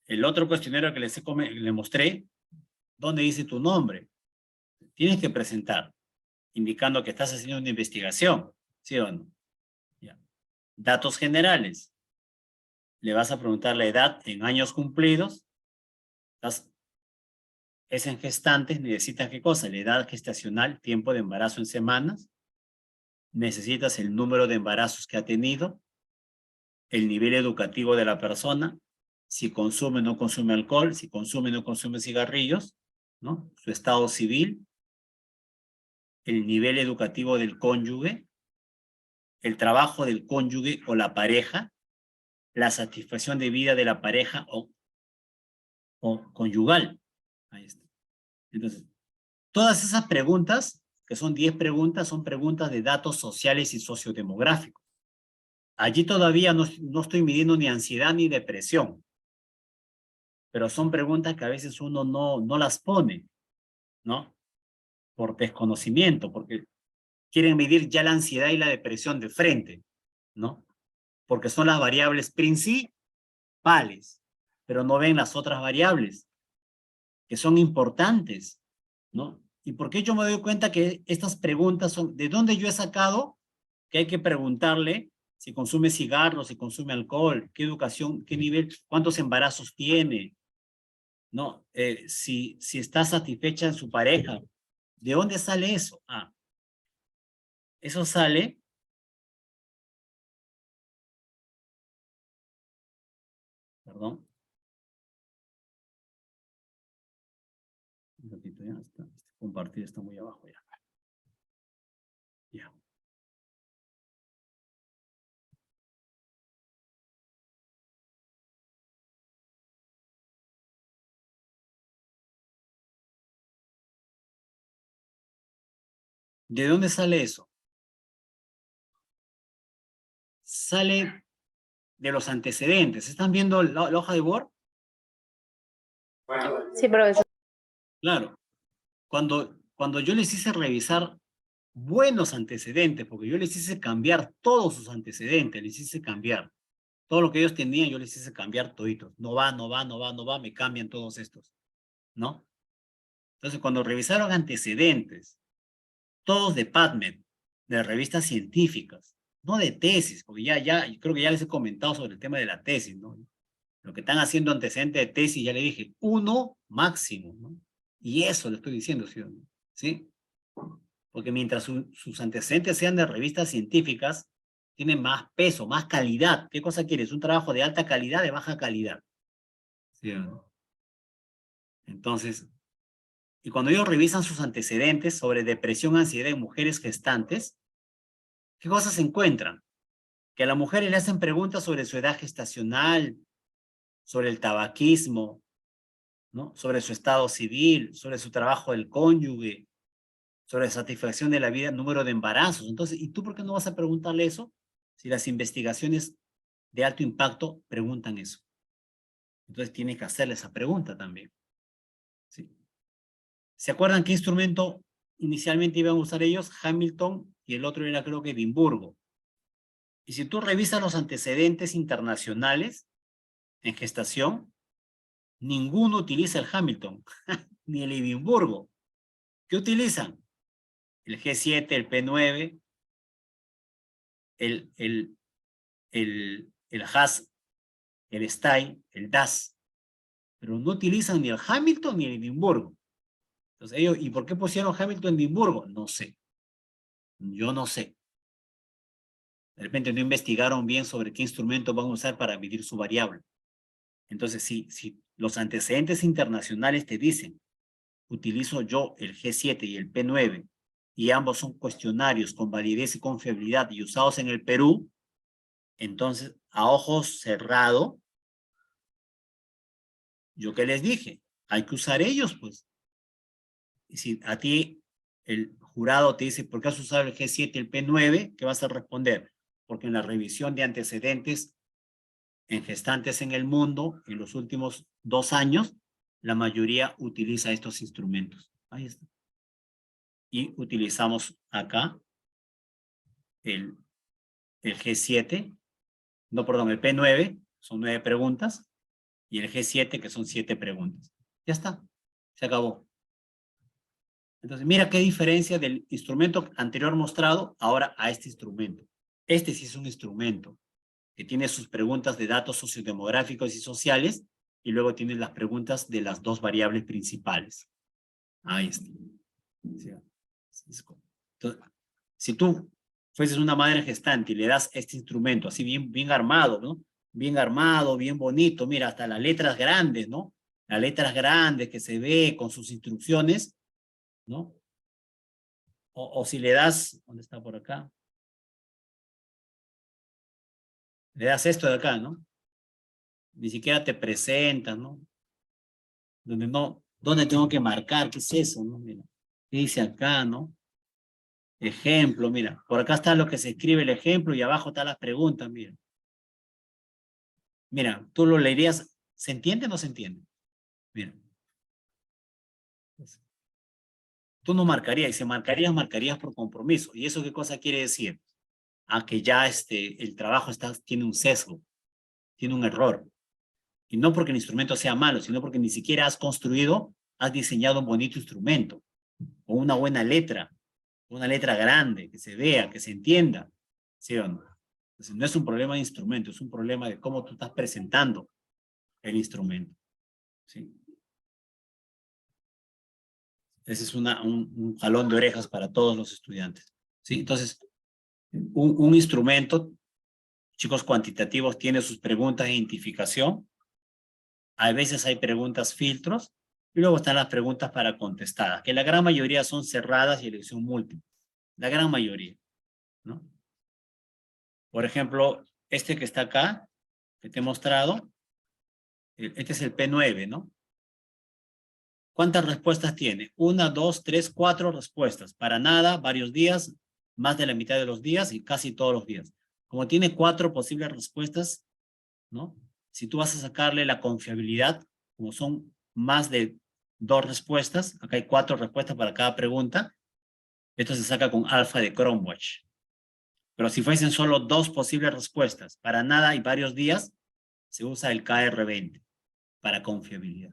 S1: El otro cuestionario que le mostré, ¿dónde dice tu nombre? Tienes que presentar, indicando que estás haciendo una investigación, ¿sí o no? Ya. Datos generales. Le vas a preguntar la edad en años cumplidos. es en gestantes, necesitas ¿qué cosa? La edad gestacional, tiempo de embarazo en semanas. Necesitas el número de embarazos que ha tenido, el nivel educativo de la persona, si consume o no consume alcohol, si consume o no consume cigarrillos, ¿no? Su estado civil, el nivel educativo del cónyuge, el trabajo del cónyuge o la pareja, la satisfacción de vida de la pareja o conyugal. Ahí está. Entonces, todas esas preguntas, que son 10 preguntas, son preguntas de datos sociales y sociodemográficos. Allí todavía no estoy midiendo ni ansiedad ni depresión, pero son preguntas que a veces uno no las pone, ¿no? Por desconocimiento, porque quieren medir ya la ansiedad y la depresión de frente, ¿no? Porque son las variables principales, pero no ven las otras variables que son importantes, ¿no? ¿Y por qué yo me doy cuenta que estas preguntas son, de dónde yo he sacado que hay que preguntarle si consume cigarros, si consume alcohol, qué educación, qué nivel, cuántos embarazos tiene, ¿no? Si está satisfecha en su pareja. ¿De dónde sale eso? Ah, eso sale perdón. Un ratito ya está. Compartir está muy abajo ya. Ya. ¿De dónde sale eso? Sale de los antecedentes. ¿Están viendo la hoja de Word?
S3: Sí, profesor.
S1: Claro. Cuando yo les hice revisar buenos antecedentes, porque yo les hice cambiar todos sus antecedentes, les hice cambiar. Todo lo que ellos tenían, yo les hice cambiar toditos. No va, no va, no va, no va, me cambian todos estos, ¿no? Entonces, cuando revisaron antecedentes, todos de PubMed, de revistas científicas, no de tesis, porque creo que ya les he comentado sobre el tema de la tesis, ¿no? Lo que están haciendo antecedentes de tesis, ya le dije, 1 máximo, ¿no? Y eso le estoy diciendo, ¿sí? Porque mientras sus antecedentes sean de revistas científicas, tienen más peso, más calidad. ¿Qué cosa quieres? ¿Un trabajo de alta calidad, de baja calidad? ¿Sí? Entonces, y cuando ellos revisan sus antecedentes sobre depresión, ansiedad en mujeres gestantes, ¿qué cosas encuentran? Que a las mujeres le hacen preguntas sobre su edad gestacional, sobre el tabaquismo, ¿no? Sobre su estado civil, sobre su trabajo del cónyuge, sobre satisfacción de la vida, número de embarazos. Entonces, ¿y tú por qué no vas a preguntarle eso? Si las investigaciones de alto impacto preguntan eso. Entonces tienes que hacerle esa pregunta también. ¿Sí? ¿Se acuerdan qué instrumento inicialmente iban a usar ellos? Hamilton, y el otro era creo que Edimburgo. Y si tú revisas los antecedentes internacionales en gestación, ninguno utiliza el Hamilton, ni el Edimburgo. ¿Qué utilizan? El G7, el P9, el HAS, el STAI, el DAS, pero no utilizan ni el Hamilton ni el Edimburgo. Entonces ellos, ¿y por qué pusieron Hamilton y Edimburgo? No sé. Yo no sé. De repente no investigaron bien sobre qué instrumento van a usar para medir su variable. Entonces, si los antecedentes internacionales te dicen, utilizo yo el G7 y el P9, y ambos son cuestionarios con validez y confiabilidad y usados en el Perú, entonces, a ojos cerrados, ¿yo qué les dije? Hay que usar ellos, pues. Y si a ti el jurado te dice, ¿por qué has usado el G7 y el P9? ¿Qué vas a responder? Porque en la revisión de antecedentes en gestantes en el mundo, en los últimos 2 años, la mayoría utiliza estos instrumentos. Ahí está. Y utilizamos acá el G7, no, perdón, el P9, son 9 preguntas, y el G7, que son 7 preguntas. Ya está, se acabó. Entonces, mira qué diferencia del instrumento anterior mostrado ahora a este instrumento. Este sí es un instrumento que tiene sus preguntas de datos sociodemográficos y sociales, y luego tiene las preguntas de las 2 variables principales. Ahí está. Sí. Entonces, si tú fueses una madre gestante y le das este instrumento así bien armado, ¿no? Bien armado, bien bonito, mira, hasta las letras grandes, ¿no? Las letras grandes que se ve con sus instrucciones, ¿no? O si le das, ¿dónde está por acá? Le das esto de acá, ¿no? Ni siquiera te presentas, ¿no? Donde no, ¿dónde tengo que marcar? ¿Qué es eso, no? Mira, ¿qué dice acá, no? Ejemplo, mira, por acá está lo que se escribe el ejemplo y abajo están las preguntas, mira. Mira, tú lo leerías, ¿se entiende o no se entiende? Mira. Tú no marcarías, y si marcarías por compromiso. ¿Y eso qué cosa quiere decir? A que ya el trabajo tiene un sesgo, tiene un error. Y no porque el instrumento sea malo, sino porque ni siquiera has construido, has diseñado un bonito instrumento, o una letra grande, que se vea, que se entienda. ¿Sí o no? Entonces, no es un problema de instrumento, es un problema de cómo tú estás presentando el instrumento. ¿Sí? Ese es un jalón de orejas para todos los estudiantes. ¿Sí? Entonces, un instrumento, chicos cuantitativos, tiene sus preguntas de identificación. A veces hay preguntas filtros y luego están las preguntas para contestadas, que la gran mayoría son cerradas y elección múltiple. La gran mayoría, ¿no? Por ejemplo, este que está acá, que te he mostrado, este es el P9, ¿no? ¿Cuántas respuestas tiene? 1, 2, 3, 4 respuestas. Para nada, varios días, más de la mitad de los días y casi todos los días. Como tiene 4 posibles respuestas, ¿no? Si tú vas a sacarle la confiabilidad, como son más de 2 respuestas, acá hay 4 respuestas para cada pregunta, esto se saca con alfa de ChromeWatch. Pero si fuesen solo 2 posibles respuestas, para nada y varios días, se usa el KR20 para confiabilidad.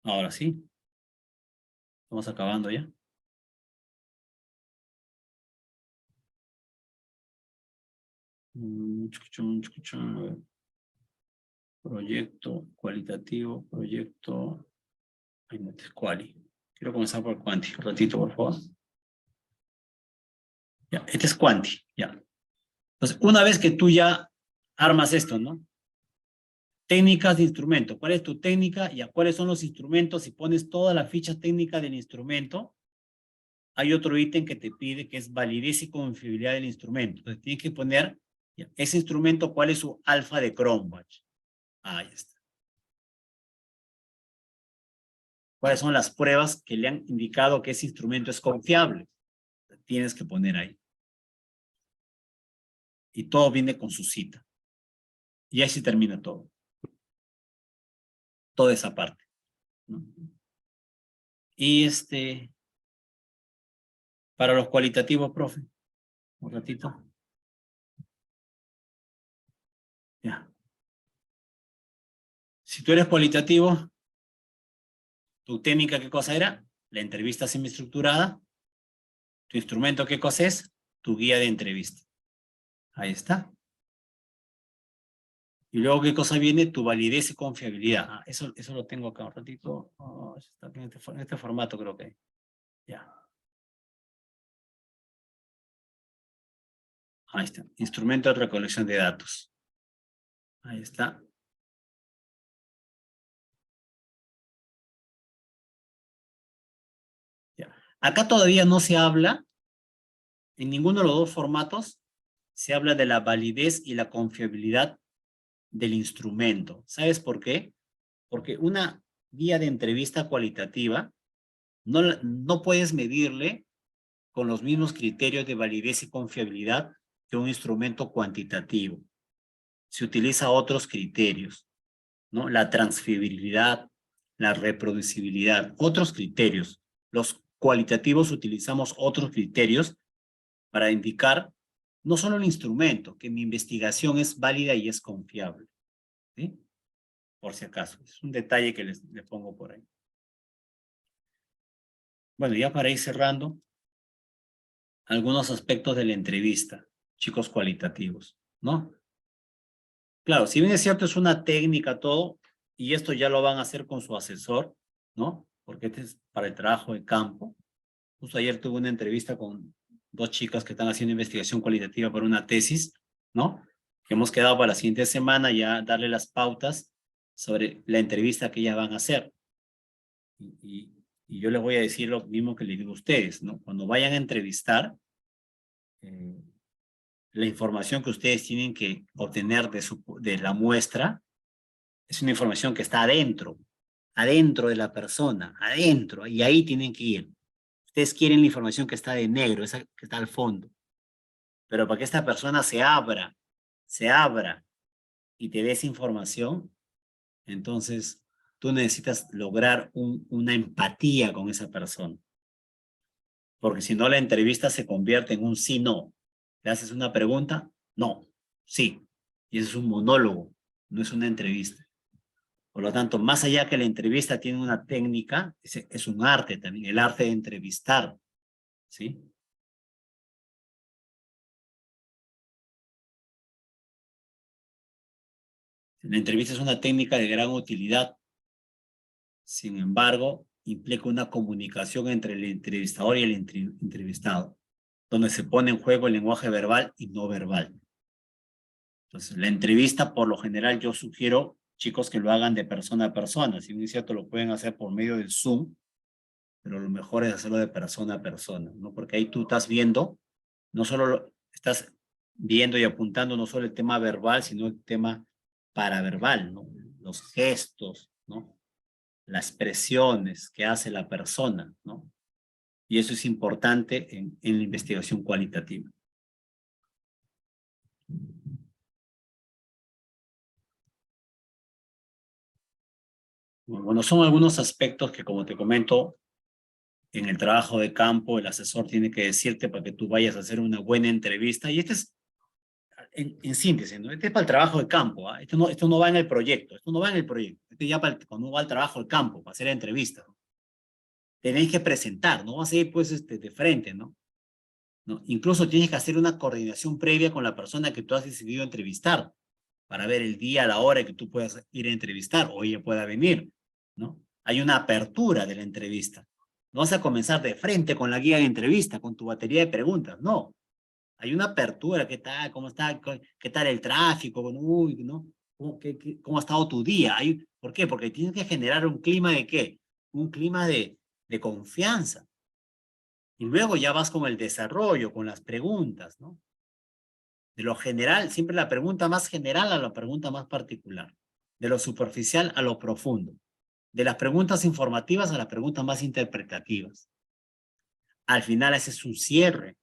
S1: Ahora sí. Estamos acabando ya. Proyecto cualitativo, proyecto. Ay, no, este es quali. Quiero comenzar por quanti. Un ratito, por favor. Ya, este es quanti. Ya. Entonces, una vez que tú ya armas esto, ¿no? Técnicas de instrumento. ¿Cuál es tu técnica? Ya, ¿cuáles son los instrumentos? Si pones todas las fichas técnicas del instrumento, hay otro ítem que te pide que es validez y confiabilidad del instrumento. Entonces, tienes que poner ya, ese instrumento, ¿cuál es su alfa de ChromeWatch? Ahí está. ¿Cuáles son las pruebas que le han indicado que ese instrumento es confiable? Tienes que poner ahí. Y todo viene con su cita. Y ahí se termina todo. Toda esa parte, ¿no? Y para los cualitativos, profe, un ratito. Ya. Si tú eres cualitativo, tu técnica, ¿qué cosa era? La entrevista semiestructurada. Tu instrumento, ¿qué cosa es? Tu guía de entrevista. Ahí está. Y luego, ¿qué cosa viene? Tu validez y confiabilidad. Ah, eso lo tengo acá un ratito. Oh, está aquí en este formato, creo que. Ya. Ahí está. Instrumento de recolección de datos. Ahí está. Ya. Acá todavía no se habla, en ninguno de los dos formatos, se habla de la validez y la confiabilidad del instrumento. ¿Sabes por qué? Porque una guía de entrevista cualitativa no puedes medirle con los mismos criterios de validez y confiabilidad que un instrumento cuantitativo. Se utiliza otros criterios, ¿no? La transferibilidad, la reproducibilidad, otros criterios. Los cualitativos utilizamos otros criterios para indicar no solo el instrumento, que mi investigación es válida y es confiable, ¿sí? Por si acaso. Es un detalle que les pongo por ahí. Bueno, ya para ir cerrando, algunos aspectos de la entrevista, chicos cualitativos, ¿no? Claro, si bien es cierto, es una técnica todo, y esto ya lo van a hacer con su asesor, ¿no? Porque este es para el trabajo de campo. Justo ayer tuve una entrevista con dos chicas que están haciendo investigación cualitativa para una tesis, ¿no? Que hemos quedado para la siguiente semana ya darle las pautas sobre la entrevista que ellas van a hacer. Y yo les voy a decir lo mismo que les digo a ustedes, ¿no? Cuando vayan a entrevistar, la información que ustedes tienen que obtener de la muestra es una información que está adentro de la persona, adentro, y ahí tienen que ir. Ustedes quieren la información que está de negro, esa que está al fondo. Pero para que esta persona se abra y te dé esa información, entonces tú necesitas lograr una empatía con esa persona. Porque si no, la entrevista se convierte en un sí, no. ¿Le haces una pregunta? No, sí. Y eso es un monólogo, no es una entrevista. Por lo tanto, más allá que la entrevista tiene una técnica, es un arte también, el arte de entrevistar, ¿sí? La entrevista es una técnica de gran utilidad. Sin embargo, implica una comunicación entre el entrevistador y el entrevistado, donde se pone en juego el lenguaje verbal y no verbal. Entonces, la entrevista, por lo general, yo sugiero, chicos, que lo hagan de persona a persona. Si bien es cierto, lo pueden hacer por medio del Zoom, pero lo mejor es hacerlo de persona a persona, ¿no? Porque ahí tú estás viendo, no solo estás viendo y apuntando no solo el tema verbal, sino el tema paraverbal, ¿no? Los gestos, ¿no? Las expresiones que hace la persona, ¿no? Y eso es importante en la investigación cualitativa. Bueno, son algunos aspectos que, como te comento, en el trabajo de campo, el asesor tiene que decirte para que tú vayas a hacer una buena entrevista. Y este es, en síntesis, ¿no? Este es para el trabajo de campo. ¿Ah? Esto no va en el proyecto. Esto no va en el proyecto. Este ya para cuando va al trabajo de campo, para hacer la entrevista. Tenéis que presentar, no vas a ir pues de frente, ¿no? ¿No? Incluso tienes que hacer una coordinación previa con la persona que tú has decidido entrevistar para ver el día, la hora que tú puedas ir a entrevistar o ella pueda venir, ¿no? Hay una apertura de la entrevista. No vas a comenzar de frente con la guía de entrevista, con tu batería de preguntas, no. Hay una apertura, ¿qué tal? ¿Cómo está? ¿Qué tal el tráfico? Uy, ¿no? ¿Cómo ha estado tu día? ¿Por qué? Porque tienes que generar un clima de ¿qué? Un clima de confianza. Y luego ya vas con el desarrollo, con las preguntas, ¿no? De lo general, siempre la pregunta más general a la pregunta más particular. De lo superficial a lo profundo. De las preguntas informativas a las preguntas más interpretativas. Al final haces un cierre.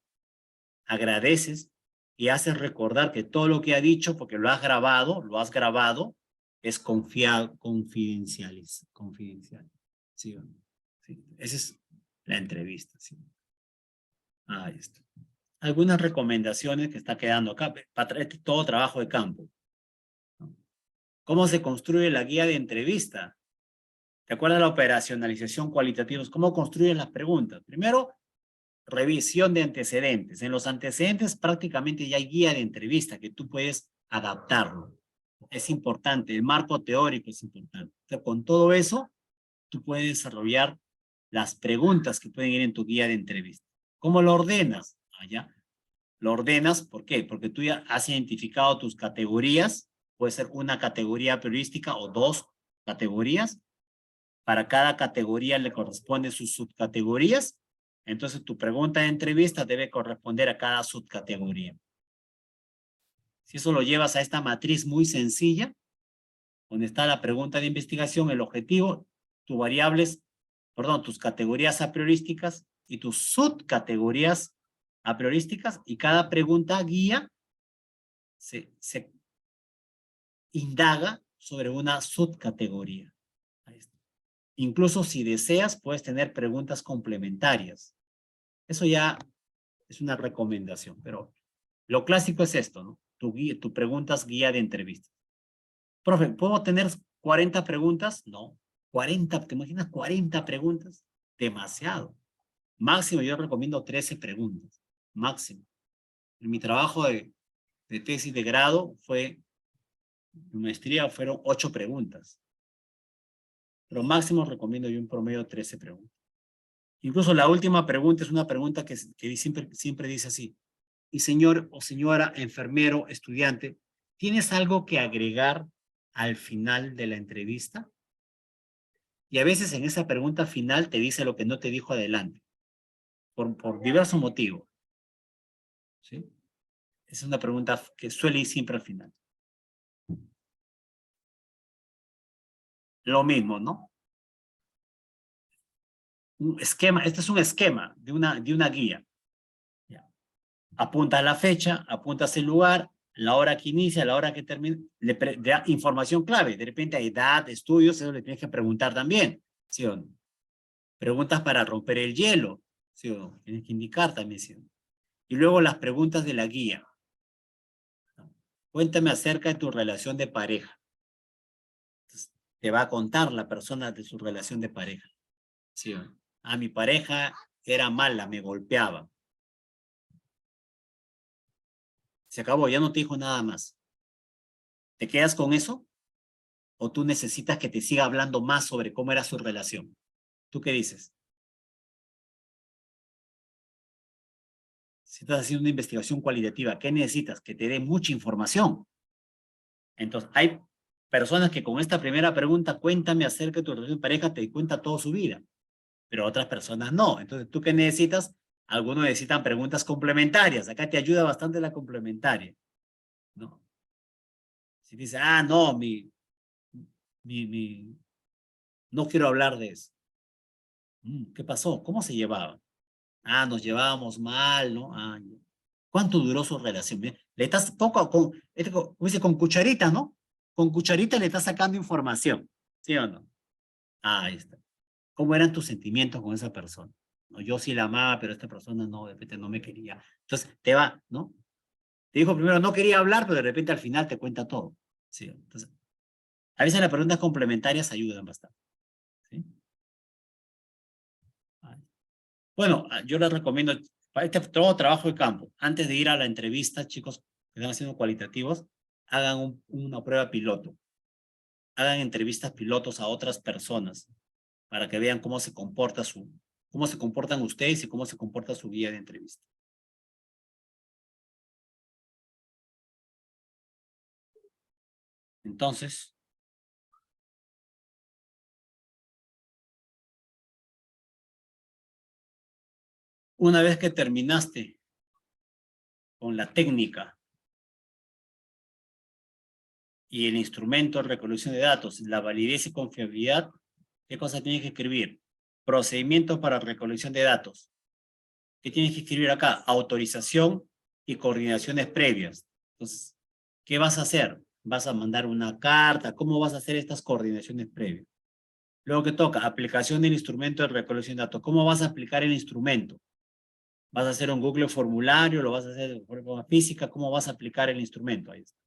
S1: Agradeces y haces recordar que todo lo que ha dicho, porque lo has grabado, es confidencial. ¿Sí? ¿Sí? Esa es la entrevista. ¿Sí? Ahí está. Algunas recomendaciones que está quedando acá para traer todo trabajo de campo. ¿Cómo se construye la guía de entrevista? ¿Te acuerdas de la operacionalización cualitativa? ¿Cómo construyen las preguntas? Primero, revisión de antecedentes. En los antecedentes prácticamente ya hay guía de entrevista que tú puedes adaptarlo. Es importante, el marco teórico es importante. O sea, con todo eso, tú puedes desarrollar las preguntas que pueden ir en tu guía de entrevista. ¿Cómo lo ordenas? Allá. Lo ordenas, ¿por qué? Porque tú ya has identificado tus categorías, puede ser una categoría priorística o dos categorías. Para cada categoría le corresponden sus subcategorías. Entonces tu pregunta de entrevista debe corresponder a cada subcategoría. Si eso lo llevas a esta matriz muy sencilla, donde está la pregunta de investigación, el objetivo, tus variables, perdón, tus categorías a priorísticas y tus subcategorías a priorísticas, y cada pregunta guía se indaga sobre una subcategoría. Ahí está. Incluso si deseas, puedes tener preguntas complementarias. Eso ya es una recomendación, pero lo clásico es esto, ¿no? Tu preguntas guía de entrevistas. Profe, ¿puedo tener 40 preguntas? No. 40, ¿te imaginas 40 preguntas? Demasiado. Máximo, yo recomiendo 13 preguntas. Máximo. En mi trabajo de tesis de grado fue Mi maestría fueron 8 preguntas. Pero máximo recomiendo yo un promedio de 13 preguntas. Incluso la última pregunta es una pregunta que siempre dice así. Y señor o señora, enfermero, estudiante, ¿tienes algo que agregar al final de la entrevista? Y a veces en esa pregunta final te dice lo que no te dijo adelante, por diversos motivos. ¿Sí? Esa es una pregunta que suele ir siempre al final. Lo mismo, ¿no? Un esquema, este es un esquema de una guía. Ya. Apuntas la fecha, apuntas el lugar, la hora que inicia, la hora que termina, le da información clave. De repente, edad, estudios, eso le tienes que preguntar también, ¿sí o no? Preguntas para romper el hielo, ¿sí o no? Tienes que indicar también, ¿sí o no? Y luego las preguntas de la guía. Cuéntame acerca de tu relación de pareja. Entonces, te va a contar la persona de su relación de pareja, ¿sí o no? Ah, mi pareja era mala, me golpeaba. Se acabó, ya no te dijo nada más. ¿Te quedas con eso? ¿O tú necesitas que te siga hablando más sobre cómo era su relación? ¿Tú qué dices? Si estás haciendo una investigación cualitativa, ¿qué necesitas? Que te dé mucha información. Entonces, hay personas que con esta primera pregunta, cuéntame acerca de tu relación de pareja, te cuenta toda su vida. Pero otras personas no. Entonces, ¿tú qué necesitas? Algunos necesitan preguntas complementarias. Acá te ayuda bastante la complementaria, ¿no? Si dices, ah, no, no quiero hablar de eso. ¿Qué pasó? ¿Cómo se llevaban? Ah, nos llevábamos mal, ¿no? Ah, ya. ¿Cuánto duró su relación? Bien, le estás como dice, con cucharita, ¿no? Con cucharita le estás sacando información, ¿sí o no? Ah, ahí está. ¿Cómo eran tus sentimientos con esa persona? No, yo sí la amaba, pero esta persona no, de repente no me quería. Entonces, te va, ¿no? Te dijo primero, no quería hablar, pero de repente al final te cuenta todo. ¿Sí? Entonces, a veces las preguntas complementarias ayudan bastante. ¿Sí? Bueno, yo les recomiendo, para este todo trabajo de campo, antes de ir a la entrevista, chicos que están haciendo cualitativos, hagan una prueba piloto. Hagan entrevistas pilotos a otras personas para que vean cómo se comportan ustedes y cómo se comporta su guía de entrevista. Entonces, una vez que terminaste con la técnica y el instrumento de recolección de datos, la validez y confiabilidad, ¿qué cosa tienes que escribir? Procedimientos para recolección de datos. ¿Qué tienes que escribir acá? Autorización y coordinaciones previas. Entonces, ¿qué vas a hacer? ¿Vas a mandar una carta? ¿Cómo vas a hacer estas coordinaciones previas? Luego que toca, aplicación del instrumento de recolección de datos. ¿Cómo vas a aplicar el instrumento? ¿Vas a hacer un Google formulario? ¿Lo vas a hacer de forma física? ¿Cómo vas a aplicar el instrumento? Ahí está.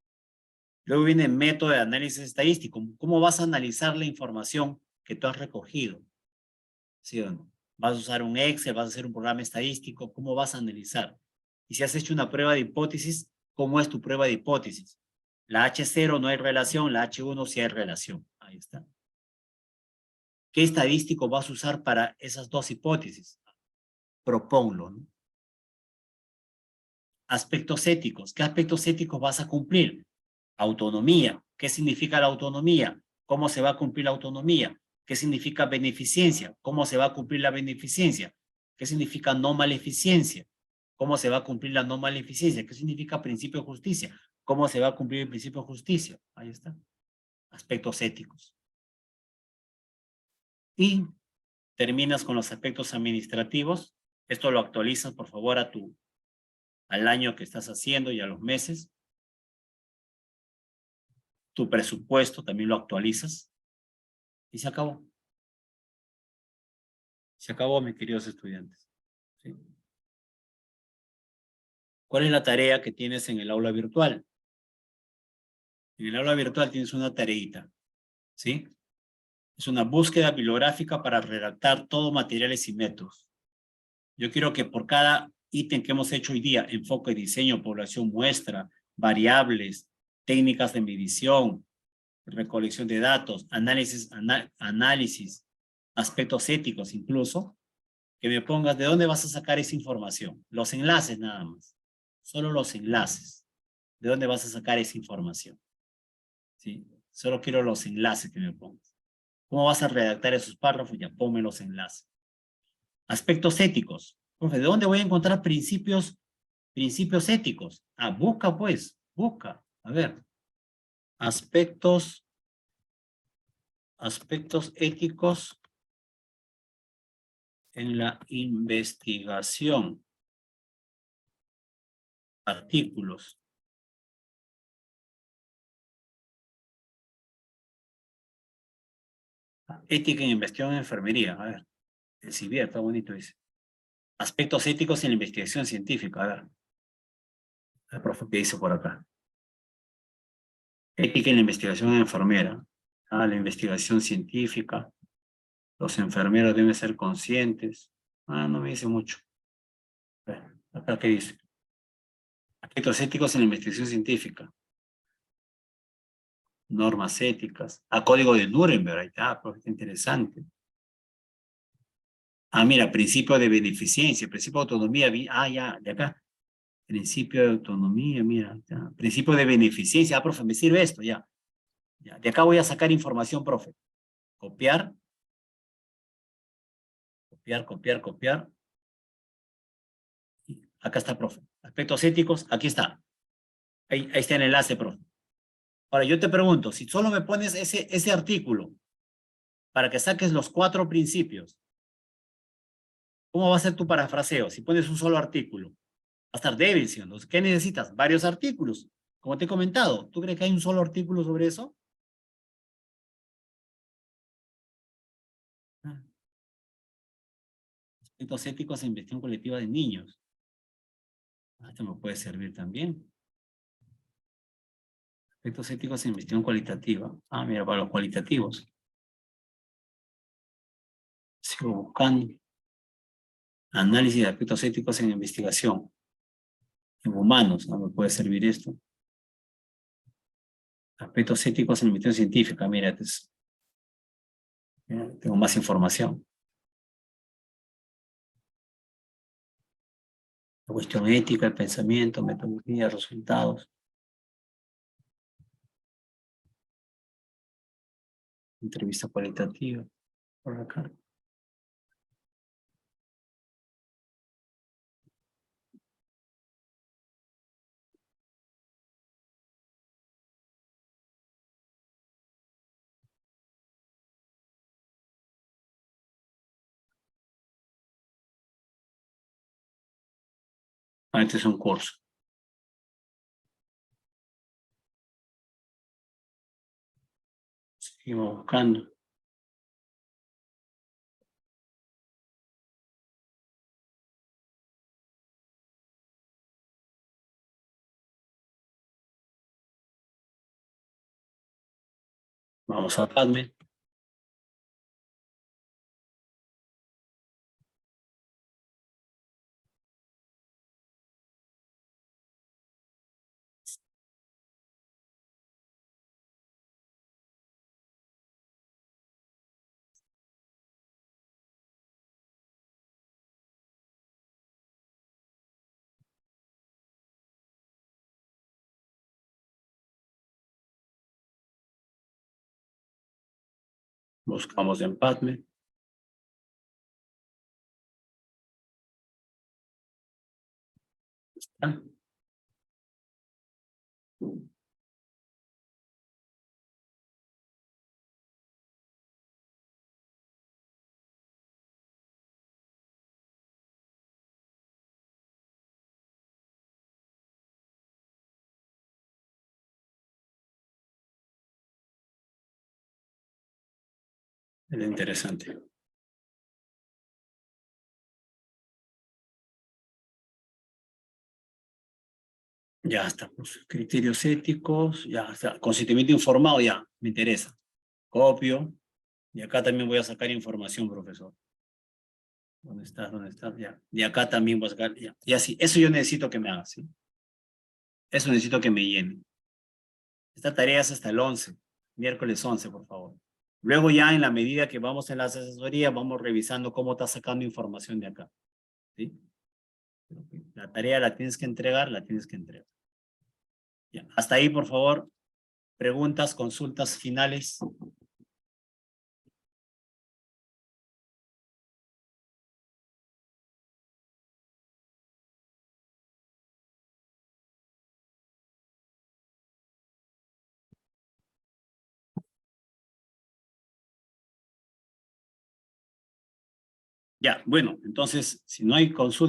S1: Luego viene el método de análisis estadístico. ¿Cómo vas a analizar la información que tú has recogido? ¿Sí o no? ¿Vas a usar un Excel? ¿Vas a hacer un programa estadístico? ¿Cómo vas a analizar? Y si has hecho una prueba de hipótesis, ¿cómo es tu prueba de hipótesis? La H0 no hay relación, la H1 sí hay relación. Ahí está. ¿Qué estadístico vas a usar para esas dos hipótesis? Proponlo, ¿no? Aspectos éticos. ¿Qué aspectos éticos vas a cumplir? Autonomía. ¿Qué significa la autonomía? ¿Cómo se va a cumplir la autonomía? ¿Qué significa beneficencia? ¿Cómo se va a cumplir la beneficencia? ¿Qué significa no maleficencia? ¿Cómo se va a cumplir la no maleficencia? ¿Qué significa principio de justicia? ¿Cómo se va a cumplir el principio de justicia? Ahí está. Aspectos éticos. Y terminas con los aspectos administrativos. Esto lo actualizas, por favor, al año que estás haciendo y a los meses. Tu presupuesto también lo actualizas. Y se acabó. Se acabó, mis queridos estudiantes. ¿Sí? ¿Cuál es la tarea que tienes en el aula virtual? En el aula virtual tienes una tareita. ¿Sí? Es una búsqueda bibliográfica para redactar todo materiales y métodos. Yo quiero que por cada ítem que hemos hecho hoy día, enfoque, diseño, población, muestra, variables, técnicas de medición, recolección de datos, análisis, aspectos éticos incluso, que me pongas de dónde vas a sacar esa información. Los enlaces nada más. Solo los enlaces. ¿De dónde vas a sacar esa información? ¿Sí? Solo quiero los enlaces que me pongas. ¿Cómo vas a redactar esos párrafos? Ya, ponme los enlaces. Aspectos éticos. Profe, ¿de dónde voy a encontrar principios éticos? Ah, busca pues, busca. A ver. Aspectos éticos en la investigación. Artículos. Ética en investigación en enfermería. A ver. El CIVIA está bonito, dice. Aspectos éticos en la investigación científica. A ver. El profe que dice por acá. Ética en la investigación enfermera. Ah, la investigación científica. Los enfermeros deben ser conscientes. Ah, no me dice mucho. A ver, acá qué dice. Aspectos éticos en la investigación científica. Normas éticas. Ah, código de Nuremberg. Ahí está, profe, qué interesante. Ah, mira, principio de beneficencia, principio de autonomía. Ah, ya, de acá. Principio de autonomía, mira. Ya. Principio de beneficencia. Ah, profe, me sirve esto, ya. Ya. De acá voy a sacar información, profe. Copiar. Copiar. Acá está, profe. Aspectos éticos, aquí está. Ahí está el enlace, profe. Ahora, yo te pregunto, si solo me pones ese artículo para que saques los 4 principios, ¿cómo va a ser tu parafraseo? Si pones un solo artículo, va a estar débil, ¿sí? Entonces, ¿qué necesitas? Varios artículos. Como te he comentado, ¿tú crees que hay un solo artículo sobre eso? Ah. Aspectos éticos en investigación colectiva de niños. Esto me puede servir también. Aspectos éticos en investigación cualitativa. Ah, mira, para los cualitativos. Sigo buscando. Análisis de aspectos éticos en investigación. En humanos, ¿no me puede servir esto? Aspectos éticos en investigación científica. Mira, tengo más información. La cuestión ética, el pensamiento, metodología, resultados. Entrevista cualitativa. Por acá. Ah, este es un curso. Seguimos buscando. Vamos a PubMed. Buscamos en PubMed. ¿Está? Es interesante. Ya está, pues, criterios éticos, ya está, consentimiento informado, ya, me interesa. Copio, y acá también voy a sacar información, profesor. ¿Dónde está? ¿Dónde está? Ya. Y acá también voy a sacar, ya. Y así, eso yo necesito que me haga, ¿sí? Eso necesito que me llene. Esta tarea es hasta el 11, miércoles 11, por favor. Luego ya en la medida que vamos en las asesorías, vamos revisando cómo está sacando información de acá. ¿Sí? La tarea la tienes que entregar, la tienes que entregar. Ya, hasta ahí, por favor. Preguntas, consultas finales. Ya, bueno, entonces, si no hay consultas,